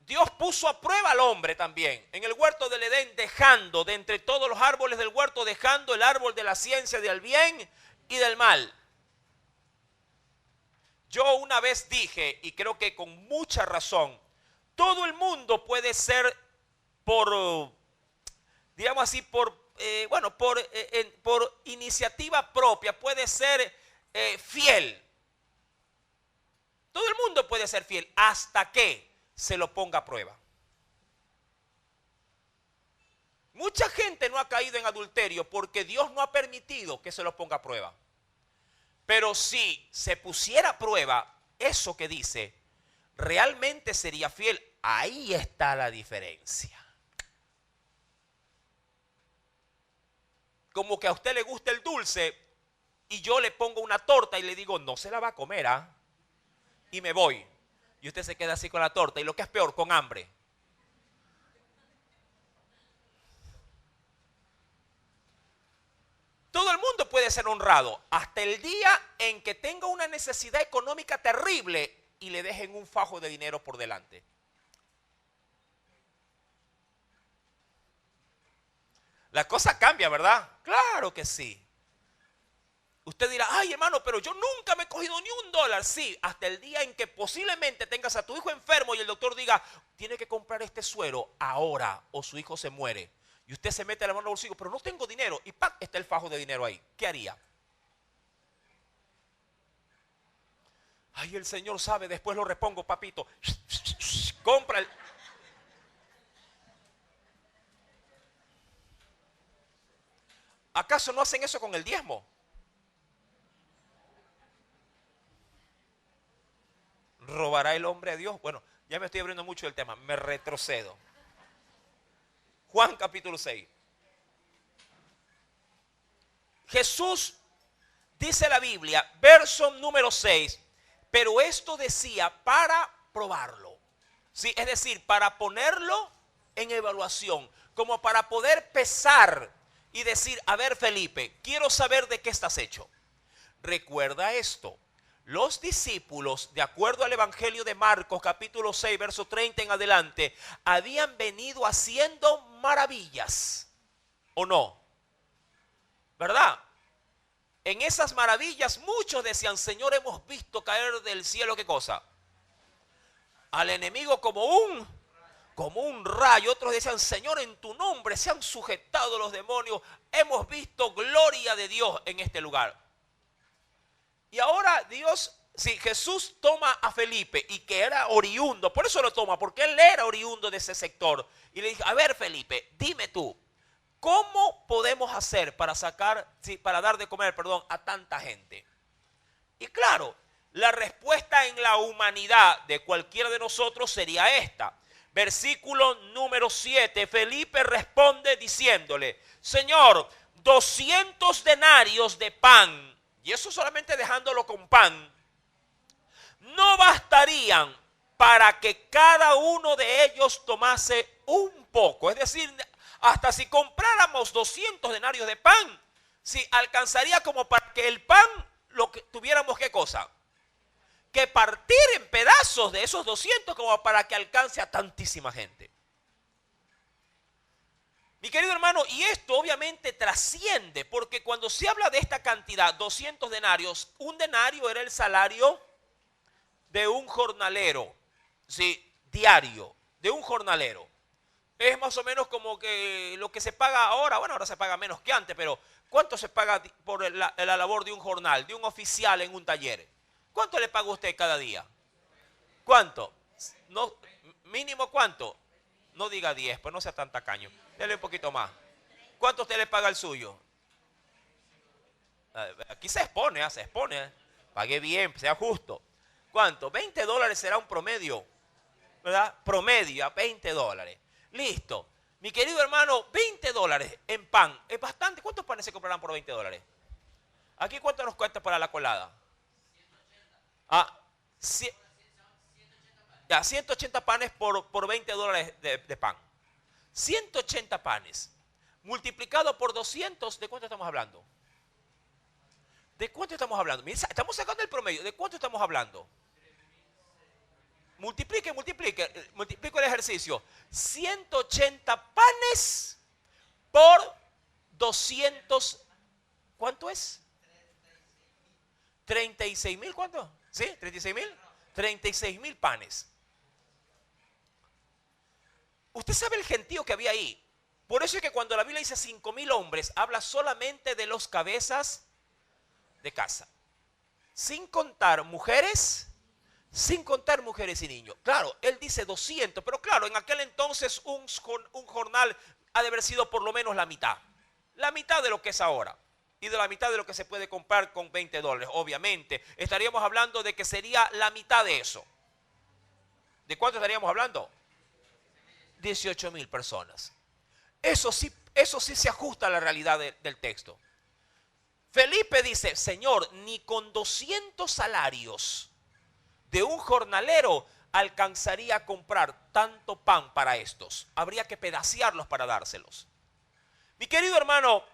Dios puso a prueba al hombre también. En el huerto del Edén, dejando de entre todos los árboles del huerto, dejando el árbol de la ciencia del bien y del mal. Yo una vez dije, y creo que con mucha razón, todo el mundo puede ser digamos así, por iniciativa propia, puede ser fiel. Todo el mundo puede ser fiel hasta que se lo ponga a prueba. Mucha gente no ha caído en adulterio porque Dios no ha permitido que se lo ponga a prueba. Pero si se pusiera a prueba eso que dice, realmente sería fiel. Ahí está la diferencia. Como que a usted le gusta el dulce y yo le pongo una torta y le digo, no se la va a comer, ¿ah? Y me voy. Y usted se queda así con la torta. Y lo que es peor, con hambre. Todo el mundo puede ser honrado. Hasta el día en que tenga una necesidad económica terrible y le dejen un fajo de dinero por delante. La cosa cambia, ¿verdad? Claro que sí. Usted dirá, ay hermano, pero yo nunca me he cogido ni $1. Sí, hasta el día en que posiblemente tengas a tu hijo enfermo y el doctor diga, tiene que comprar este suero ahora o su hijo se muere. Y usted se mete la mano al bolsillo, pero no tengo dinero. Y ¡pam! Está el fajo de dinero ahí. ¿Qué haría? Ay, el Señor sabe, después lo repongo, papito. Compra el... ¿Acaso no hacen eso con el diezmo? ¿Robará el hombre a Dios? Bueno, ya me estoy abriendo mucho del tema, me retrocedo. Juan capítulo 6. Jesús, dice la Biblia, verso número 6, pero esto decía para probarlo. Sí, es decir, para ponerlo en evaluación, como para poder pesar y decir, a ver Felipe, quiero saber de qué estás hecho. Recuerda esto. Los discípulos, de acuerdo al Evangelio de Marcos, capítulo 6, verso 30 en adelante, habían venido haciendo maravillas, ¿o no? ¿Verdad? En esas maravillas muchos decían, Señor, hemos visto caer del cielo, ¿qué cosa? Al enemigo como un rayo. Otros decían, Señor, en tu nombre se han sujetado los demonios. Hemos visto gloria de Dios en este lugar. Y ahora Jesús toma a Felipe, y que era oriundo, por eso lo toma, porque él era oriundo de ese sector. Y le dice, a ver Felipe, dime tú, ¿cómo podemos hacer para dar de comer, a tanta gente? Y claro, la respuesta en la humanidad de cualquiera de nosotros sería esta. Versículo número 7, Felipe responde diciéndole, Señor, 200 denarios de pan. Y eso solamente dejándolo con pan. no bastarían para que cada uno de ellos tomase un poco. Es decir, hasta si compráramos 200 denarios de pan, si alcanzaría como para que el pan lo que tuviéramos, ¿qué cosa? Que partir en pedazos de esos 200 como para que alcance a tantísima gente. Mi querido hermano, y esto obviamente trasciende, porque cuando se habla de esta cantidad, 200 denarios, un denario era el salario de un jornalero, ¿sí? Diario, de un jornalero. Es más o menos como que lo que se paga ahora, bueno, ahora se paga menos que antes, pero ¿cuánto se paga por la labor de un jornal, de un oficial en un taller? ¿Cuánto le paga usted cada día? ¿Cuánto? No, mínimo ¿cuánto? No diga 10, pues no sea tan tacaño. Dele un poquito más. ¿Cuánto usted le paga el suyo? Aquí se expone, se expone. Pague bien, sea justo. ¿Cuánto? 20 dólares será un promedio, ¿verdad? Promedio a 20 dólares. Listo. Mi querido hermano, 20 dólares en pan. Es bastante. ¿Cuántos panes se comprarán por 20 dólares? ¿Aquí cuánto nos cuesta para la colada? Ah, 180 panes por 20 dólares de pan. 180 panes. Multiplicado por 200, ¿de cuánto estamos hablando? ¿De cuánto estamos hablando? Mira, estamos sacando el promedio. ¿De cuánto estamos hablando? Multiplique el ejercicio. 180 panes por 200. ¿Cuánto es? 36,000, ¿cuánto? ¿Sí? ¿36,000? 36,000 panes. Usted sabe el gentío que había ahí. Por eso es que cuando la Biblia dice 5,000 hombres, habla solamente de los cabezas de casa. Sin contar mujeres y niños. Claro, él dice 200, pero claro, en aquel entonces un jornal ha de haber sido por lo menos la mitad. La mitad de lo que es ahora. Y de la mitad de lo que se puede comprar con 20 dólares. Obviamente, estaríamos hablando de que sería la mitad de eso. ¿De cuánto estaríamos hablando? 18,000 personas. Eso sí se ajusta a la realidad del texto. Felipe dice, Señor, ni con 200 salarios de un jornalero alcanzaría a comprar tanto pan para estos. Habría que pedacearlos para dárselos. Mi querido hermano,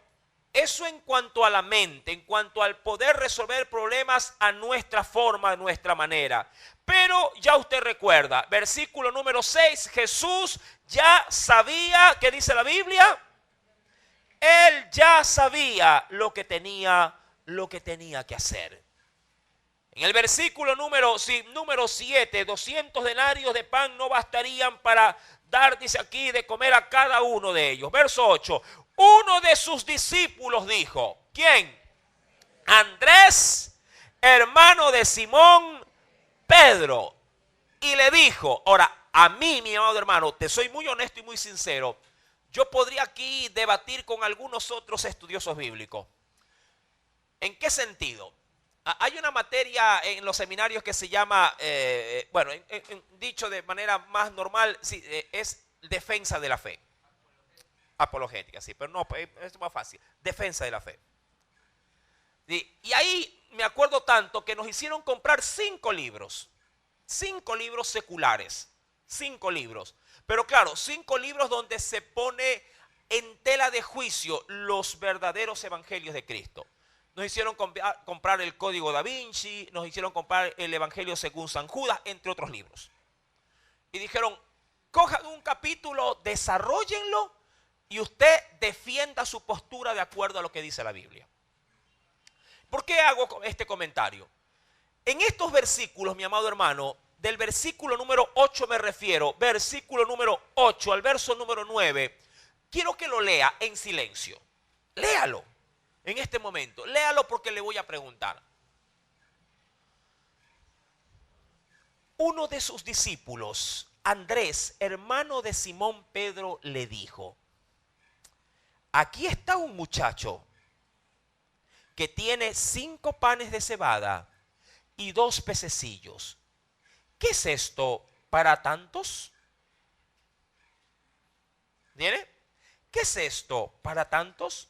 eso en cuanto a la mente, en cuanto al poder resolver problemas a nuestra forma, a nuestra manera. Pero ya usted recuerda, versículo número 6, Jesús ya sabía, ¿qué dice la Biblia? Él ya sabía lo que tenía que hacer. En el versículo número 7, 200 denarios de pan no bastarían para dar, dice aquí, de comer a cada uno de ellos. Verso 8, uno de sus discípulos dijo, ¿quién? Andrés, hermano de Simón Pedro. Y le dijo, ahora, a mí, mi amado hermano, te soy muy honesto y muy sincero, yo podría aquí debatir con algunos otros estudiosos bíblicos. ¿En qué sentido? Hay una materia en los seminarios que se llama, dicho de manera más normal, sí, es defensa de la fe. Apologética, sí, pero no, es más fácil. Defensa de la fe. Y ahí me acuerdo tanto que nos hicieron comprar 5 libros. 5 libros seculares. 5 libros. Pero claro, 5 libros donde se pone en tela de juicio los verdaderos evangelios de Cristo. Nos hicieron comprar el Código Da Vinci, nos hicieron comprar el Evangelio según San Judas, entre otros libros. Y dijeron, cojan un capítulo, desarróllenlo y usted defienda su postura de acuerdo a lo que dice la Biblia. ¿Por qué hago este comentario? En estos versículos, mi amado hermano, del versículo número 8 me refiero, versículo número 8 al verso número 9, quiero que lo lea en silencio. Léalo. En este momento, léalo porque le voy a preguntar. Uno de sus discípulos, Andrés, hermano de Simón Pedro, le dijo, aquí está un muchacho que tiene 5 panes de cebada y 2 pececillos. ¿Qué es esto para tantos? ¿Viene? ¿Qué es esto para tantos?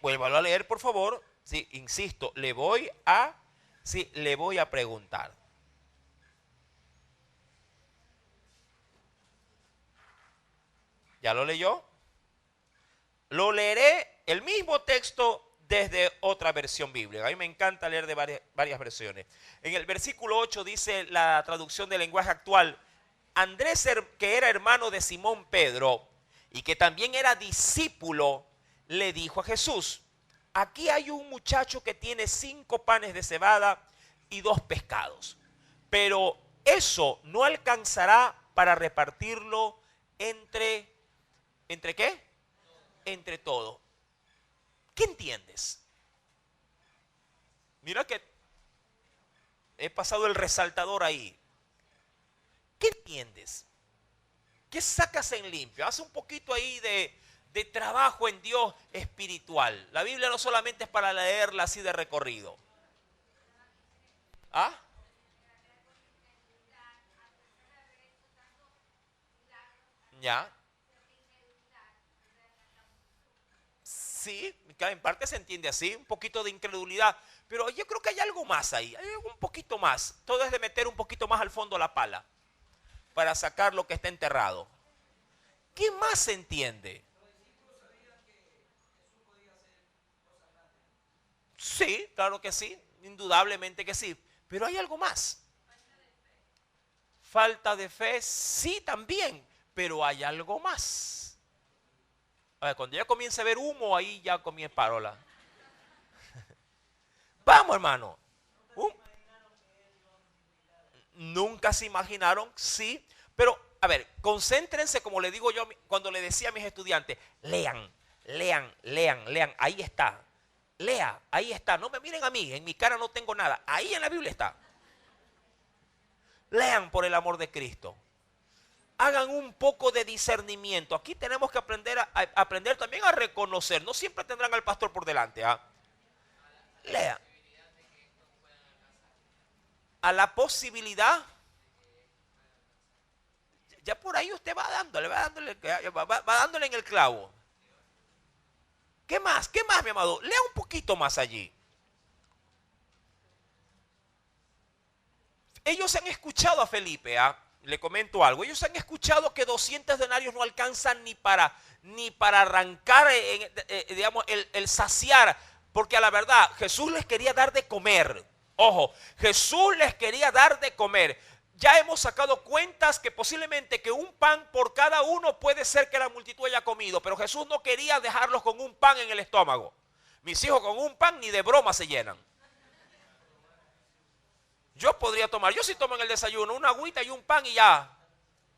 Vuélvalo a leer, por favor. Sí, insisto, le voy a preguntar. ¿Ya lo leyó? Lo leeré el mismo texto desde otra versión bíblica. A mí me encanta leer de varias versiones. En el versículo 8 dice la traducción del lenguaje actual: Andrés, que era hermano de Simón Pedro y que también era discípulo, le dijo a Jesús: aquí hay un muchacho que tiene 5 panes de cebada y 2 pescados, pero eso no alcanzará para repartirlo ¿entre qué? Entre todos. ¿Qué entiendes? Mira que he pasado el resaltador ahí. ¿Qué entiendes? ¿Qué sacas en limpio? Haz un poquito ahí de trabajo en Dios espiritual. La Biblia no solamente es para leerla así de recorrido. ¿Ah? ¿Ya? Sí, en parte se entiende así, un poquito de incredulidad, pero yo creo que hay algo más ahí, hay un poquito más. Todo es de meter un poquito más al fondo la pala para sacar lo que está enterrado. ¿Qué más se entiende? Sí, claro que sí, indudablemente que sí, pero hay algo más. Falta de fe, sí también, pero hay algo más. A ver, cuando ya comience a ver humo, ahí ya comienza parola. Vamos, hermano. Uh, Nunca se imaginaron, sí, pero a ver, concéntrense, como le digo yo cuando le decía a mis estudiantes: lean, lean, lean, lean, ahí está. Lea, ahí está. No me miren a mí, en mi cara no tengo nada. Ahí en la Biblia está. Lean por el amor de Cristo. Hagan un poco de discernimiento. Aquí tenemos que aprender también a reconocer. No siempre tendrán al pastor por delante. ¿Ah? Lea. A la posibilidad. Ya por ahí usted va dándole en el clavo. ¿Qué más? ¿Qué más, mi amado? Lea un poquito más allí. Ellos han escuchado a Felipe, ¿ah? Le comento algo. Ellos han escuchado que 200 denarios no alcanzan ni para arrancar, digamos, el saciar. Porque a la verdad, Jesús les quería dar de comer. Ojo, Jesús les quería dar de comer. Ya hemos sacado cuentas que posiblemente que un pan por cada uno puede ser que la multitud haya comido. Pero Jesús no quería dejarlos con un pan en el estómago. Mis hijos con un pan ni de broma se llenan. Yo podría tomar, yo sí tomo en el desayuno una agüita y un pan y ya.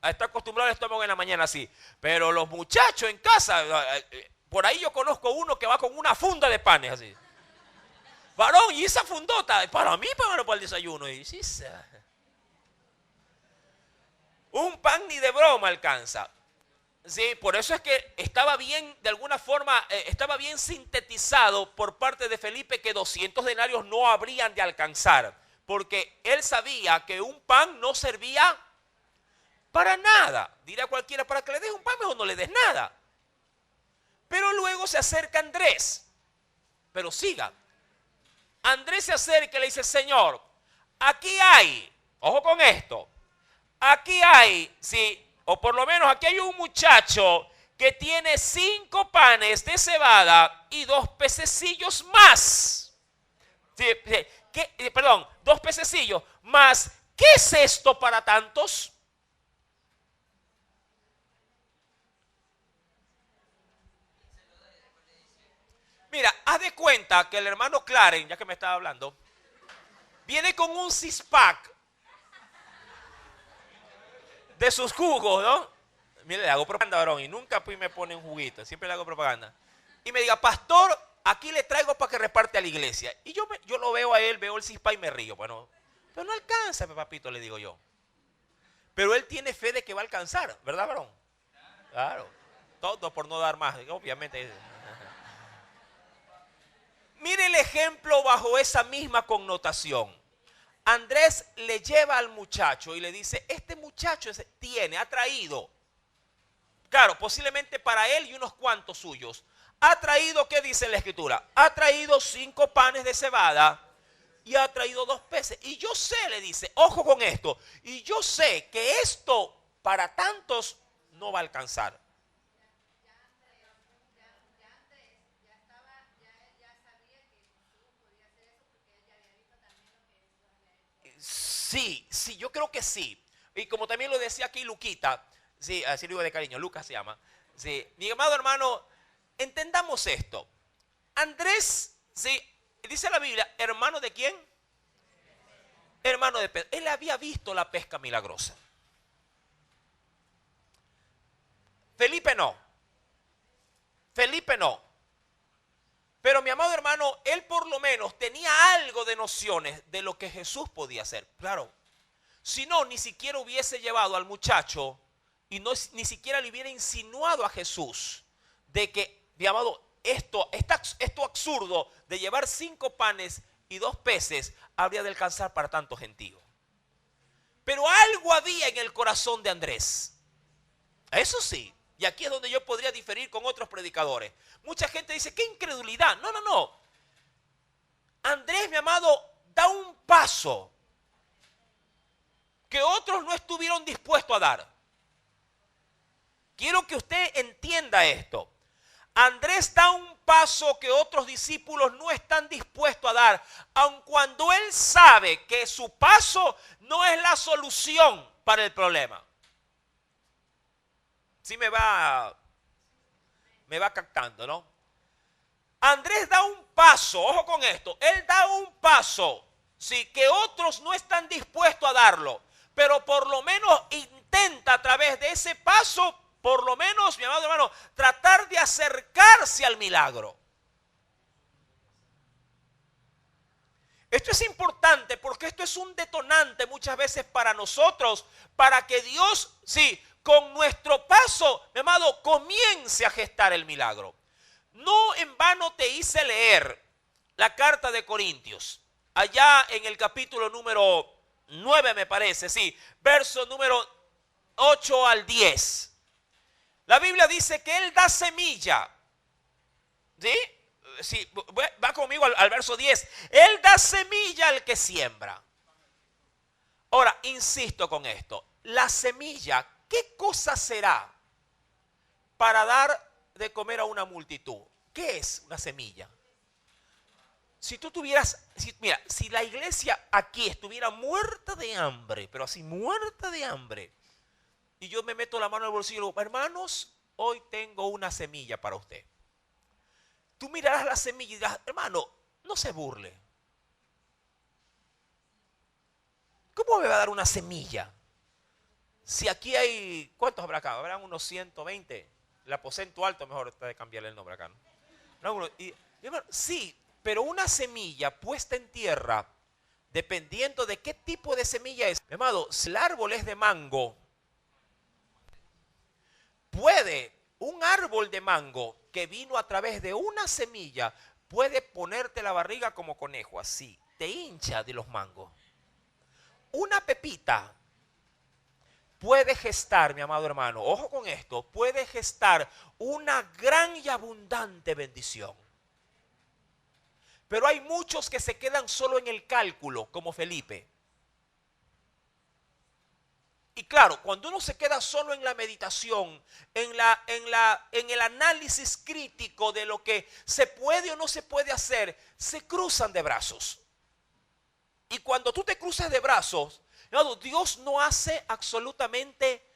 Está acostumbrado al estómago en la mañana así. Pero los muchachos en casa, por ahí yo conozco uno que va con una funda de panes así. Varón, y esa fundota, para mí, para el desayuno. Y sí, un pan ni de broma alcanza. Sí, por eso es que estaba bien, de alguna forma, estaba bien sintetizado por parte de Felipe que 200 denarios no habrían de alcanzar. Porque él sabía que un pan no servía para nada. Dirá cualquiera: para que le des un pan, mejor no le des nada. Pero luego se acerca Andrés. Pero siga. Andrés se acerca y le dice: Señor, aquí hay, ojo con esto, aquí hay, sí, o por lo menos aquí hay un muchacho que tiene 5 panes de cebada y 2 pececillos más. Sí, sí. Perdón, 2 pececillos más. ¿Qué es esto para tantos? Mira, haz de cuenta que el hermano Claren, ya que me estaba hablando, viene con un six-pack de sus jugos, ¿no? Mire, le hago propaganda, varón, y nunca pues me pone un juguito, siempre le hago propaganda. Y me diga: pastor, aquí le traigo para que reparte a la iglesia. Y yo lo veo a él, veo el six-pack y me río. Bueno, pero no alcanza, papito, le digo yo. Pero él tiene fe de que va a alcanzar, ¿verdad, varón? Claro. Todo por no dar más, obviamente. Mire el ejemplo bajo esa misma connotación. Andrés le lleva al muchacho y le dice: este muchacho ha traído, claro, posiblemente para él y unos cuantos suyos, ha traído, ¿qué dice la escritura? Ha traído 5 panes de cebada y ha traído 2 peces. Y yo sé, le dice, ojo con esto, y yo sé que esto para tantos no va a alcanzar. Sí, sí, yo creo que sí. Y como también lo decía aquí Luquita, sí, así lo digo de cariño, Lucas se llama. Sí, mi amado hermano, entendamos esto. Andrés, sí, dice la Biblia, ¿hermano de quién? Hermano de Pedro. Él había visto la pesca milagrosa. Felipe no. Felipe no. Pero mi amado hermano, él por lo menos tenía algo de nociones de lo que Jesús podía hacer. Claro. Si no, ni siquiera hubiese llevado al muchacho y no, ni siquiera le hubiera insinuado a Jesús de que, mi amado, esto absurdo de llevar 5 panes y 2 peces habría de alcanzar para tanto gentío. Pero algo había en el corazón de Andrés. Eso sí. Y aquí es donde yo podría diferir con otros predicadores. Mucha gente dice, ¡qué incredulidad! No, no, no. Andrés, mi amado, da un paso que otros no estuvieron dispuestos a dar. Quiero que usted entienda esto. Andrés da un paso que otros discípulos no están dispuestos a dar, aun cuando él sabe que su paso no es la solución para el problema. Sí me va captando, ¿no? Andrés da un paso, ojo con esto, él da un paso, sí, que otros no están dispuestos a darlo, pero por lo menos intenta a través de ese paso, por lo menos, mi amado hermano, tratar de acercarse al milagro. Esto es importante porque esto es un detonante muchas veces para nosotros, para que Dios, sí, con nuestro paso, mi amado, comience a gestar el milagro. No en vano te hice leer la carta de Corintios, allá en el capítulo número 9 me parece, sí, verso número 8 al 10. La Biblia dice que Él da semilla, ¿sí? Sí, va conmigo al verso 10. Él da semilla al que siembra. Ahora, insisto con esto, la semilla, ¿qué cosa será para dar de comer a una multitud? ¿Qué es una semilla? Si tú tuvieras, mira, si la iglesia aquí estuviera muerta de hambre, pero así muerta de hambre, y yo me meto la mano en el bolsillo y digo, hermanos, hoy tengo una semilla para usted. Tú mirarás la semilla y dirás, hermano, no se burle. ¿Cómo me va a dar una semilla? Si aquí hay, ¿cuántos habrá acá? Habrán unos 120. El aposento alto, mejor está de cambiarle el nombre acá, ¿no? Sí, pero una semilla puesta en tierra, dependiendo de qué tipo de semilla es. Mi amado, si el árbol es de mango, un árbol de mango que vino a través de una semilla, puede ponerte la barriga como conejo, así, te hincha de los mangos. Una pepita puede gestar, mi amado hermano, ojo con esto, puede gestar una gran y abundante bendición. Pero hay muchos que se quedan solo en el cálculo, como Felipe. Y claro, cuando uno se queda solo en la meditación, en el análisis crítico de lo que se puede o no se puede hacer, se cruzan de brazos. Y cuando tú te cruzas de brazos, Dios no hace absolutamente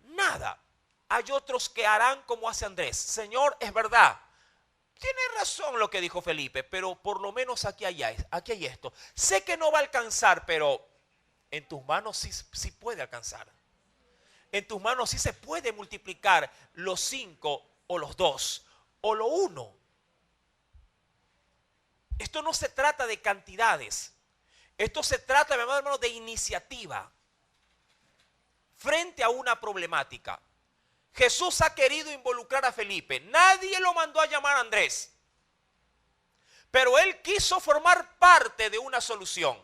nada. Hay otros que harán como hace Andrés. Señor, es verdad. Tiene razón lo que dijo Felipe, pero por lo menos aquí hay esto. Sé que no va a alcanzar, pero en tus manos sí puede alcanzar. En tus manos sí se puede multiplicar los 5 o los 2 o lo 1. Esto no se trata de cantidades. Esto se trata, mi amado hermano, de iniciativa frente a una problemática. Jesús ha querido involucrar a Felipe. Nadie lo mandó a llamar a Andrés. Pero él quiso formar parte de una solución.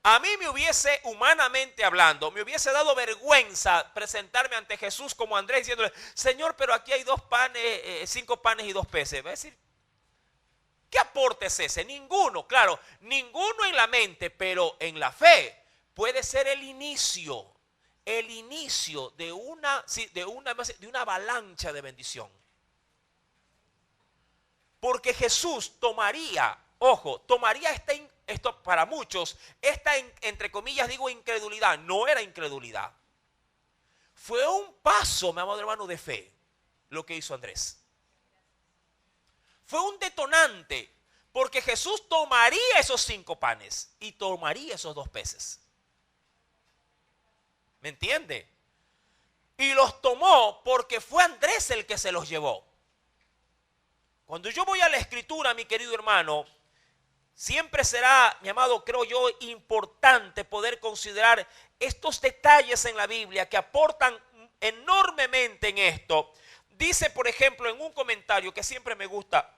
A mí me hubiese, humanamente hablando, me hubiese dado vergüenza presentarme ante Jesús como Andrés diciéndole, Señor, pero aquí hay 5 panes y 2 peces. Va a decir, ¿qué aporte es ese? Ninguno, claro, ninguno en la mente, pero en la fe puede ser el inicio de una avalancha de bendición. Porque Jesús tomaría, ojo, tomaría esto para muchos, entre comillas digo incredulidad, no era incredulidad. Fue un paso, mi amado hermano, de fe, lo que hizo Andrés. Fue un detonante, porque Jesús tomaría esos 5 panes y tomaría esos 2 peces. ¿Me entiende? Y los tomó porque fue Andrés el que se los llevó. Cuando yo voy a la escritura, mi querido hermano, siempre será, mi amado, creo yo, importante poder considerar estos detalles en la Biblia que aportan enormemente en esto. Dice, por ejemplo, en un comentario que siempre me gusta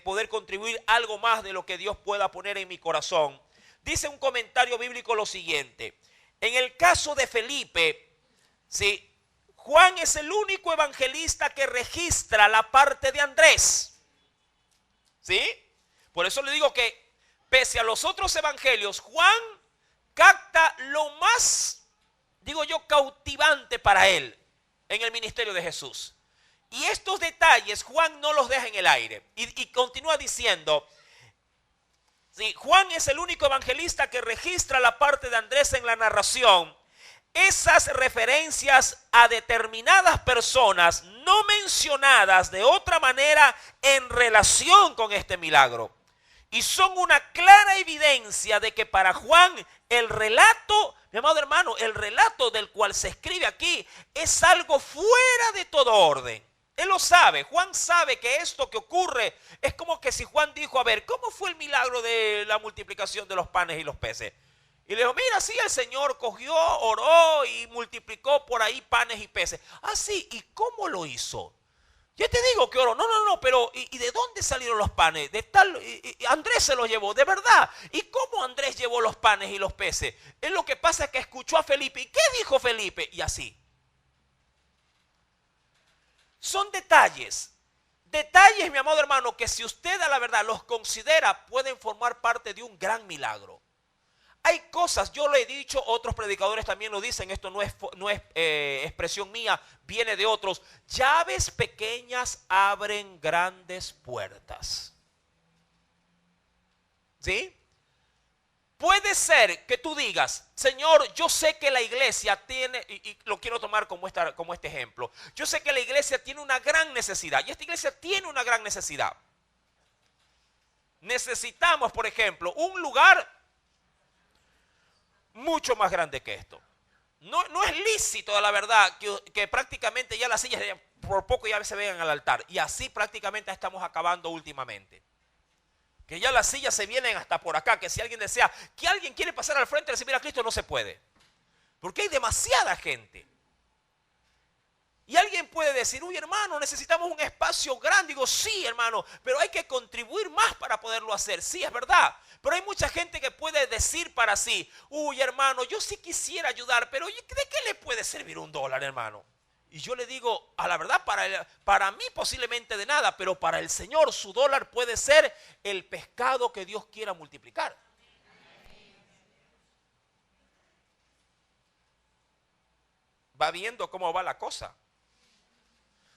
poder contribuir algo más de lo que Dios pueda poner en mi corazón. Dice un comentario bíblico lo siguiente. En el caso de Felipe, Juan es el único evangelista que registra la parte de Andrés. ¿Sí? Por eso le digo que pese a los otros evangelios, Juan capta lo más, digo yo, cautivante para él en el ministerio de Jesús. Y estos detalles Juan no los deja en el aire. Y continúa diciendo, Juan es el único evangelista que registra la parte de Andrés en la narración. Esas referencias a determinadas personas no mencionadas de otra manera en relación con este milagro. Y son una clara evidencia de que para Juan el relato, mi amado hermano, el relato del cual se escribe aquí es algo fuera de todo orden. Él lo sabe, Juan sabe que esto que ocurre es como que si Juan dijo, a ver, ¿cómo fue el milagro de la multiplicación de los panes y los peces? Y le dijo, mira, sí, el Señor cogió, oró y multiplicó por ahí panes y peces. Ah, sí, ¿y cómo lo hizo? Yo te digo que oró. No, pero ¿y de dónde salieron los panes? De tal, Andrés se los llevó, de verdad. ¿Y cómo Andrés llevó los panes y los peces? Es lo que pasa es que escuchó a Felipe. ¿Y qué dijo Felipe? Y así. Son detalles, mi amado hermano, que si usted a la verdad los considera, pueden formar parte de un gran milagro. Hay cosas, yo lo he dicho, otros predicadores también lo dicen, esto no es expresión mía, viene de otros. Llaves pequeñas abren grandes puertas. ¿Sí? Puede ser que tú digas, Señor, yo sé que la iglesia tiene, y lo quiero tomar como este ejemplo, yo sé que la iglesia tiene una gran necesidad, y esta iglesia tiene una gran necesidad. Necesitamos, por ejemplo, un lugar mucho más grande que esto. No es lícito, la verdad, que prácticamente ya las sillas por poco ya se vean al altar, y así prácticamente estamos acabando últimamente. Que ya las sillas se vienen hasta por acá, que si alguien desea, que alguien quiere pasar al frente a recibir a Cristo, no se puede. Porque hay demasiada gente. Y alguien puede decir, uy hermano, necesitamos un espacio grande. Digo, sí hermano, pero hay que contribuir más para poderlo hacer. Sí, es verdad. Pero hay mucha gente que puede decir para sí, uy hermano, yo sí quisiera ayudar, pero ¿de qué le puede servir $1, hermano? Y yo le digo, a la verdad, para mí posiblemente de nada, pero para el Señor su dólar puede ser el pescado que Dios quiera multiplicar. Va viendo cómo va la cosa.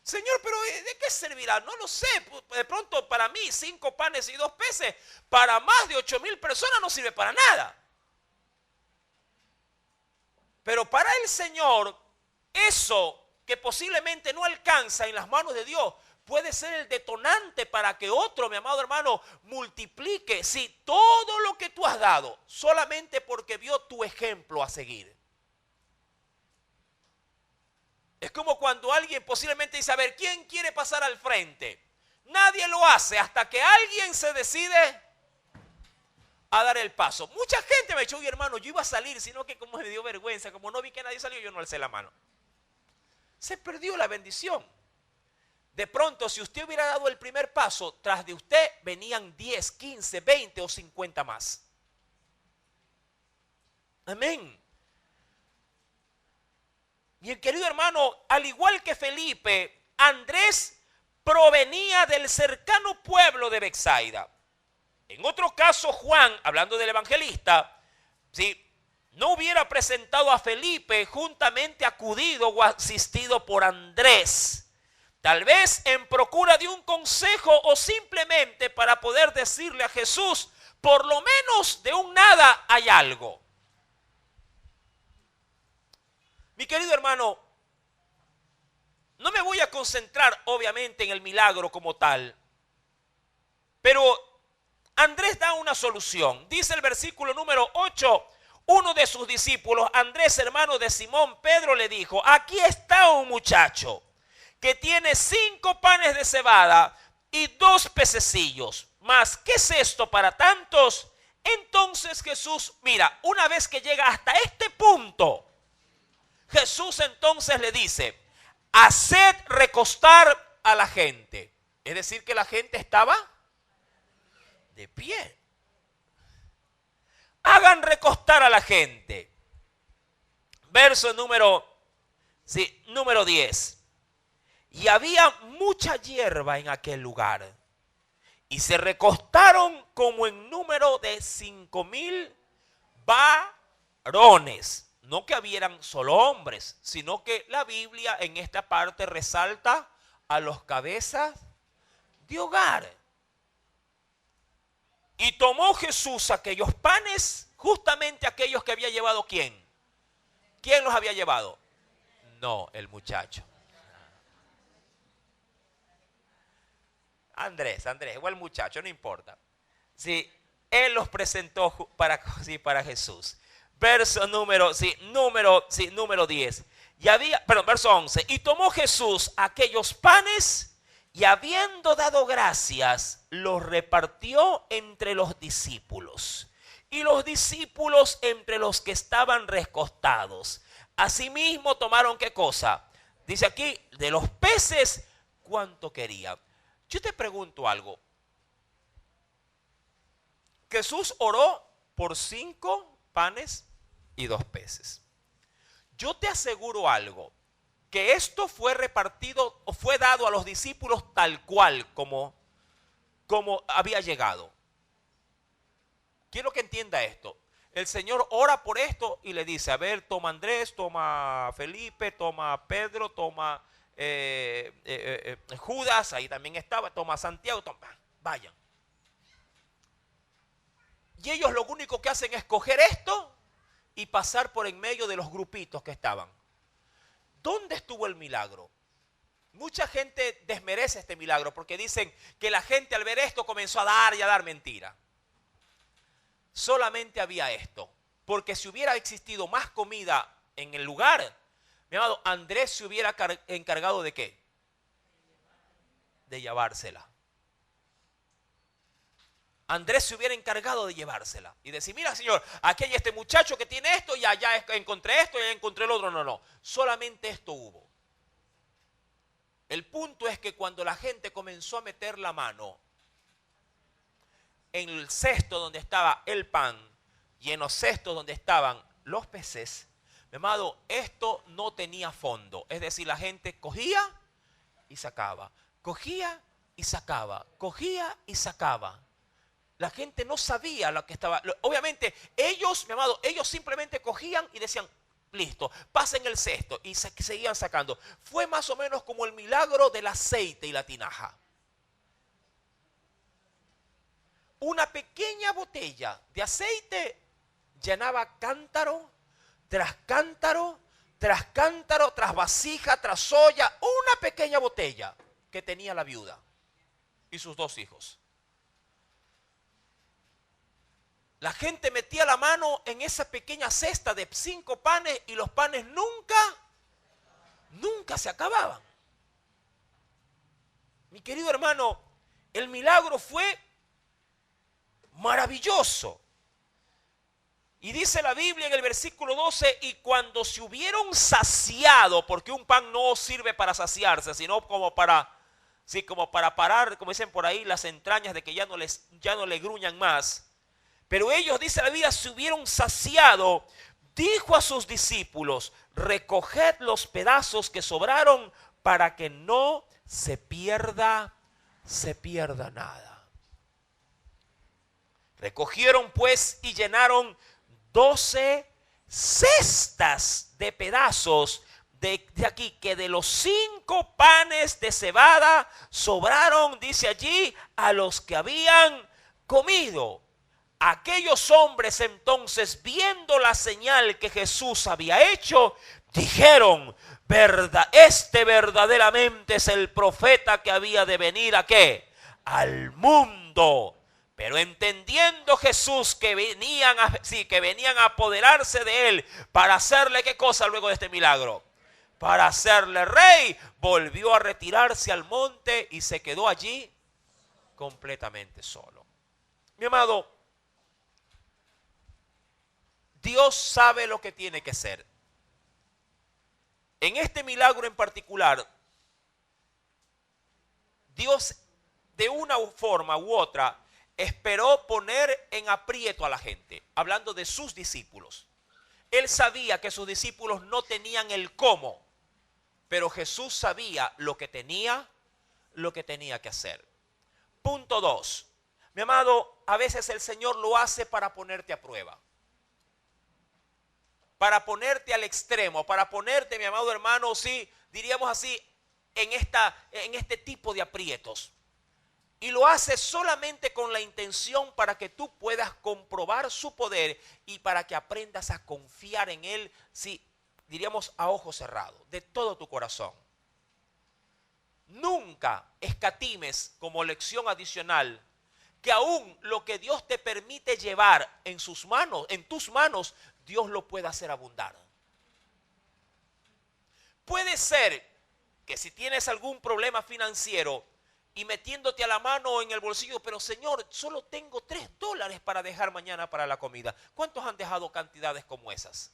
Señor, pero ¿de qué servirá? No lo sé. De pronto para mí 5 panes y 2 peces, para más de 8,000 personas no sirve para nada. Pero para el Señor, eso que posiblemente no alcanza en las manos de Dios, puede ser el detonante para que otro, mi amado hermano, multiplique, sí, todo lo que tú has dado, solamente porque vio tu ejemplo a seguir. Es como cuando alguien posiblemente dice, a ver, ¿quién quiere pasar al frente? Nadie lo hace hasta que alguien se decide a dar el paso. Mucha gente me ha dicho, oye hermano, yo iba a salir, sino que como me dio vergüenza, como no vi que nadie salió, yo no alcé la mano. Se perdió la bendición. De pronto, si usted hubiera dado el primer paso, tras de usted venían 10, 15, 20 o 50 más. Amén. Mi querido hermano, al igual que Felipe, Andrés provenía del cercano pueblo de Betsaida. En otro caso, Juan, hablando del evangelista, si no hubiera presentado a Felipe juntamente acudido o asistido por Andrés, tal vez en procura de un consejo o simplemente para poder decirle a Jesús, por lo menos de un nada hay algo. Mi querido hermano, no me voy a concentrar obviamente en el milagro como tal, pero Andrés da una solución. Dice el versículo número 8, uno de sus discípulos, Andrés, hermano de Simón Pedro, le dijo, aquí está un muchacho que tiene 5 panes de cebada y 2 pececillos. Mas, ¿qué es esto para tantos? Entonces Jesús, mira, una vez que llega hasta este punto, Jesús entonces le dice, haced recostar a la gente. Es decir, que la gente estaba de pie. Hagan recostar a la gente. Verso número 10. Y había mucha hierba en aquel lugar. Y se recostaron como en número de 5,000 varones. No que hubieran solo hombres, sino que la Biblia en esta parte resalta a los cabezas de hogar. Y tomó Jesús aquellos panes, justamente aquellos que había llevado ¿quién? ¿Quién los había llevado? No, el muchacho. Andrés, o el muchacho, no importa. Sí, él los presentó para Jesús. Verso número 10. Verso 11. Y tomó Jesús aquellos panes y habiendo dado gracias, los repartió entre los discípulos. Y los discípulos entre los que estaban recostados. Asimismo tomaron ¿qué cosa? Dice aquí, de los peces, cuánto querían. Yo te pregunto algo. Jesús oró por 5 panes y 2 peces. Yo te aseguro algo, que esto fue repartido o fue dado a los discípulos tal cual como había llegado. Quiero que entienda esto. El Señor ora por esto y le dice, a ver, toma Andrés, toma Felipe, toma Pedro, toma Judas, ahí también estaba, toma Santiago, vayan. Y ellos lo único que hacen es coger esto y pasar por en medio de los grupitos que estaban. ¿Dónde estuvo el milagro? Mucha gente desmerece este milagro porque dicen que la gente al ver esto comenzó a dar y a dar mentira. Solamente había esto, porque si hubiera existido más comida en el lugar, mi amado, Andrés se hubiera encargado ¿de qué? De llevársela. Andrés se hubiera encargado de llevársela y decir, mira Señor, aquí hay este muchacho que tiene esto y allá encontré esto y allá encontré el otro. No, solamente esto hubo. El punto es que cuando la gente comenzó a meter la mano en el cesto donde estaba el pan y en los cestos donde estaban los peces, mi amado, esto no tenía fondo. Es decir, la gente cogía y sacaba, cogía y sacaba, cogía y sacaba. La gente no sabía lo que estaba. Obviamente, ellos, mi amado, ellos simplemente cogían y decían, listo, pasen el cesto y seguían sacando. Fue más o menos como el milagro del aceite y la tinaja. Una pequeña botella de aceite llenaba cántaro, tras cántaro, tras cántaro, tras vasija, tras olla. Una pequeña botella que tenía la viuda y sus 2 hijos. La gente metía la mano en esa pequeña cesta de 5 panes y los panes nunca se acababan. Mi querido hermano, el milagro fue maravilloso. Y dice la Biblia en el versículo 12, y cuando se hubieron saciado, porque un pan no sirve para saciarse, sino como para parar, como dicen por ahí, las entrañas de que ya no le gruñan más. Pero ellos, dice la Biblia, se hubieron saciado, dijo a sus discípulos: recoged los pedazos que sobraron para que no se pierda nada. Recogieron pues y llenaron 12 cestas de pedazos de aquí, que de los 5 panes de cebada sobraron, dice allí, a los que habían comido. Aquellos hombres entonces, viendo la señal que Jesús había hecho, dijeron: este verdaderamente es el profeta que había de venir ¿a qué? Al mundo. Pero entendiendo Jesús que venían a apoderarse de él para hacerle ¿qué cosa luego de este milagro? Para hacerle rey, volvió a retirarse al monte y se quedó allí completamente solo. Mi amado, Dios sabe lo que tiene que hacer. En este milagro en particular, Dios de una forma u otra esperó poner en aprieto a la gente, hablando de sus discípulos. Él sabía que sus discípulos no tenían el cómo, pero Jesús sabía lo que tenía que hacer. Punto 2. Mi amado, a veces el Señor lo hace para ponerte a prueba, para ponerte al extremo, para ponerte, mi amado hermano, sí, diríamos así, en este tipo de aprietos. Y lo hace solamente con la intención para que tú puedas comprobar su poder y para que aprendas a confiar en Él, sí, diríamos a ojo cerrado, de todo tu corazón. Nunca escatimes como lección adicional que aún lo que Dios te permite llevar en sus manos, en tus manos, Dios lo puede hacer abundar. Puede ser que si tienes algún problema financiero y metiéndote a la mano en el bolsillo, pero Señor, solo tengo $3 para dejar mañana para la comida. ¿Cuántos han dejado cantidades como esas?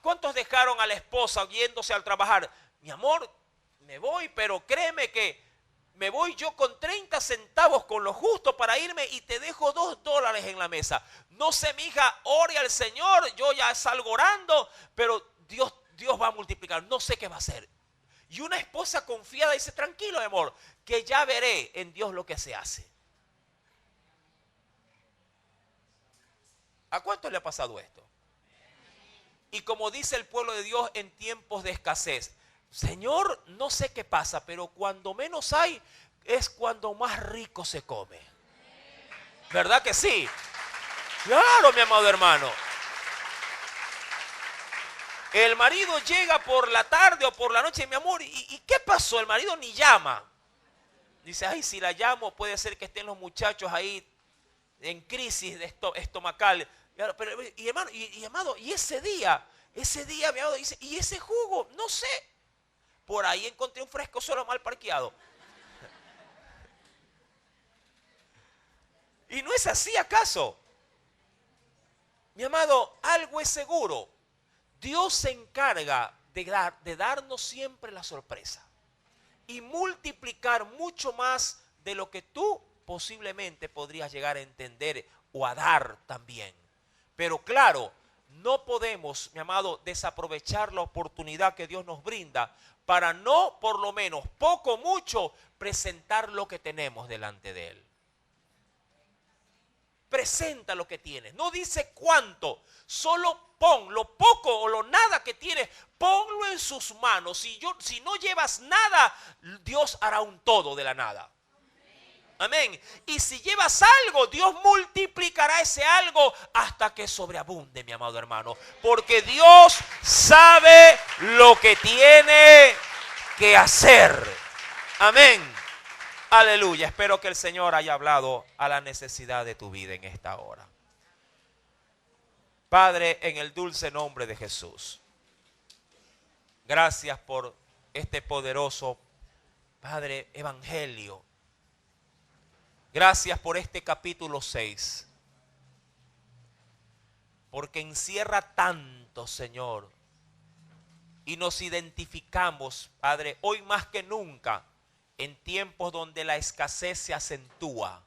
¿Cuántos dejaron a la esposa yéndose al trabajar? Mi amor, me voy, pero créeme que me voy yo con 30 centavos con lo justo para irme y te dejo $2 en la mesa. No sé, mi hija, ore al Señor, yo ya salgo orando, pero Dios va a multiplicar, no sé qué va a hacer. Y una esposa confiada dice: tranquilo, mi amor, que ya veré en Dios lo que se hace. ¿A cuánto le ha pasado esto? Y como dice el pueblo de Dios en tiempos de escasez: Señor, no sé qué pasa, pero cuando menos hay es cuando más rico se come. ¿Verdad que sí? Claro, mi amado hermano. El marido llega por la tarde o por la noche: mi amor, ¿y qué pasó? El marido ni llama. Dice: ay, si la llamo puede ser que estén los muchachos ahí en crisis de estomacal. Pero, y hermano, y ese día, mi amado, dice: ¿y ese jugo? No sé. Por ahí encontré un fresco solo mal parqueado. ¿Y no es así acaso? Mi amado, algo es seguro. Dios se encarga de darnos siempre la sorpresa y multiplicar mucho más de lo que tú posiblemente podrías llegar a entender o a dar también. Pero claro, no podemos, mi amado, desaprovechar la oportunidad que Dios nos brinda para no, por lo menos, poco o mucho, presentar lo que tenemos delante de Él. Presenta lo que tienes, no dice cuánto, solo pon lo poco o lo nada que tienes, ponlo en sus manos. Si no llevas nada, Dios hará un todo de la nada. Amén. Y si llevas algo, Dios multiplicará ese algo hasta que sobreabunde, mi amado hermano. Porque Dios sabe lo que tiene que hacer. Amén. Aleluya. Espero que el Señor haya hablado a la necesidad de tu vida en esta hora. Padre, en el dulce nombre de Jesús, gracias por este poderoso, Padre, evangelio. Gracias por este capítulo 6, porque encierra tanto, Señor, y nos identificamos, Padre, hoy más que nunca, en tiempos donde la escasez se acentúa.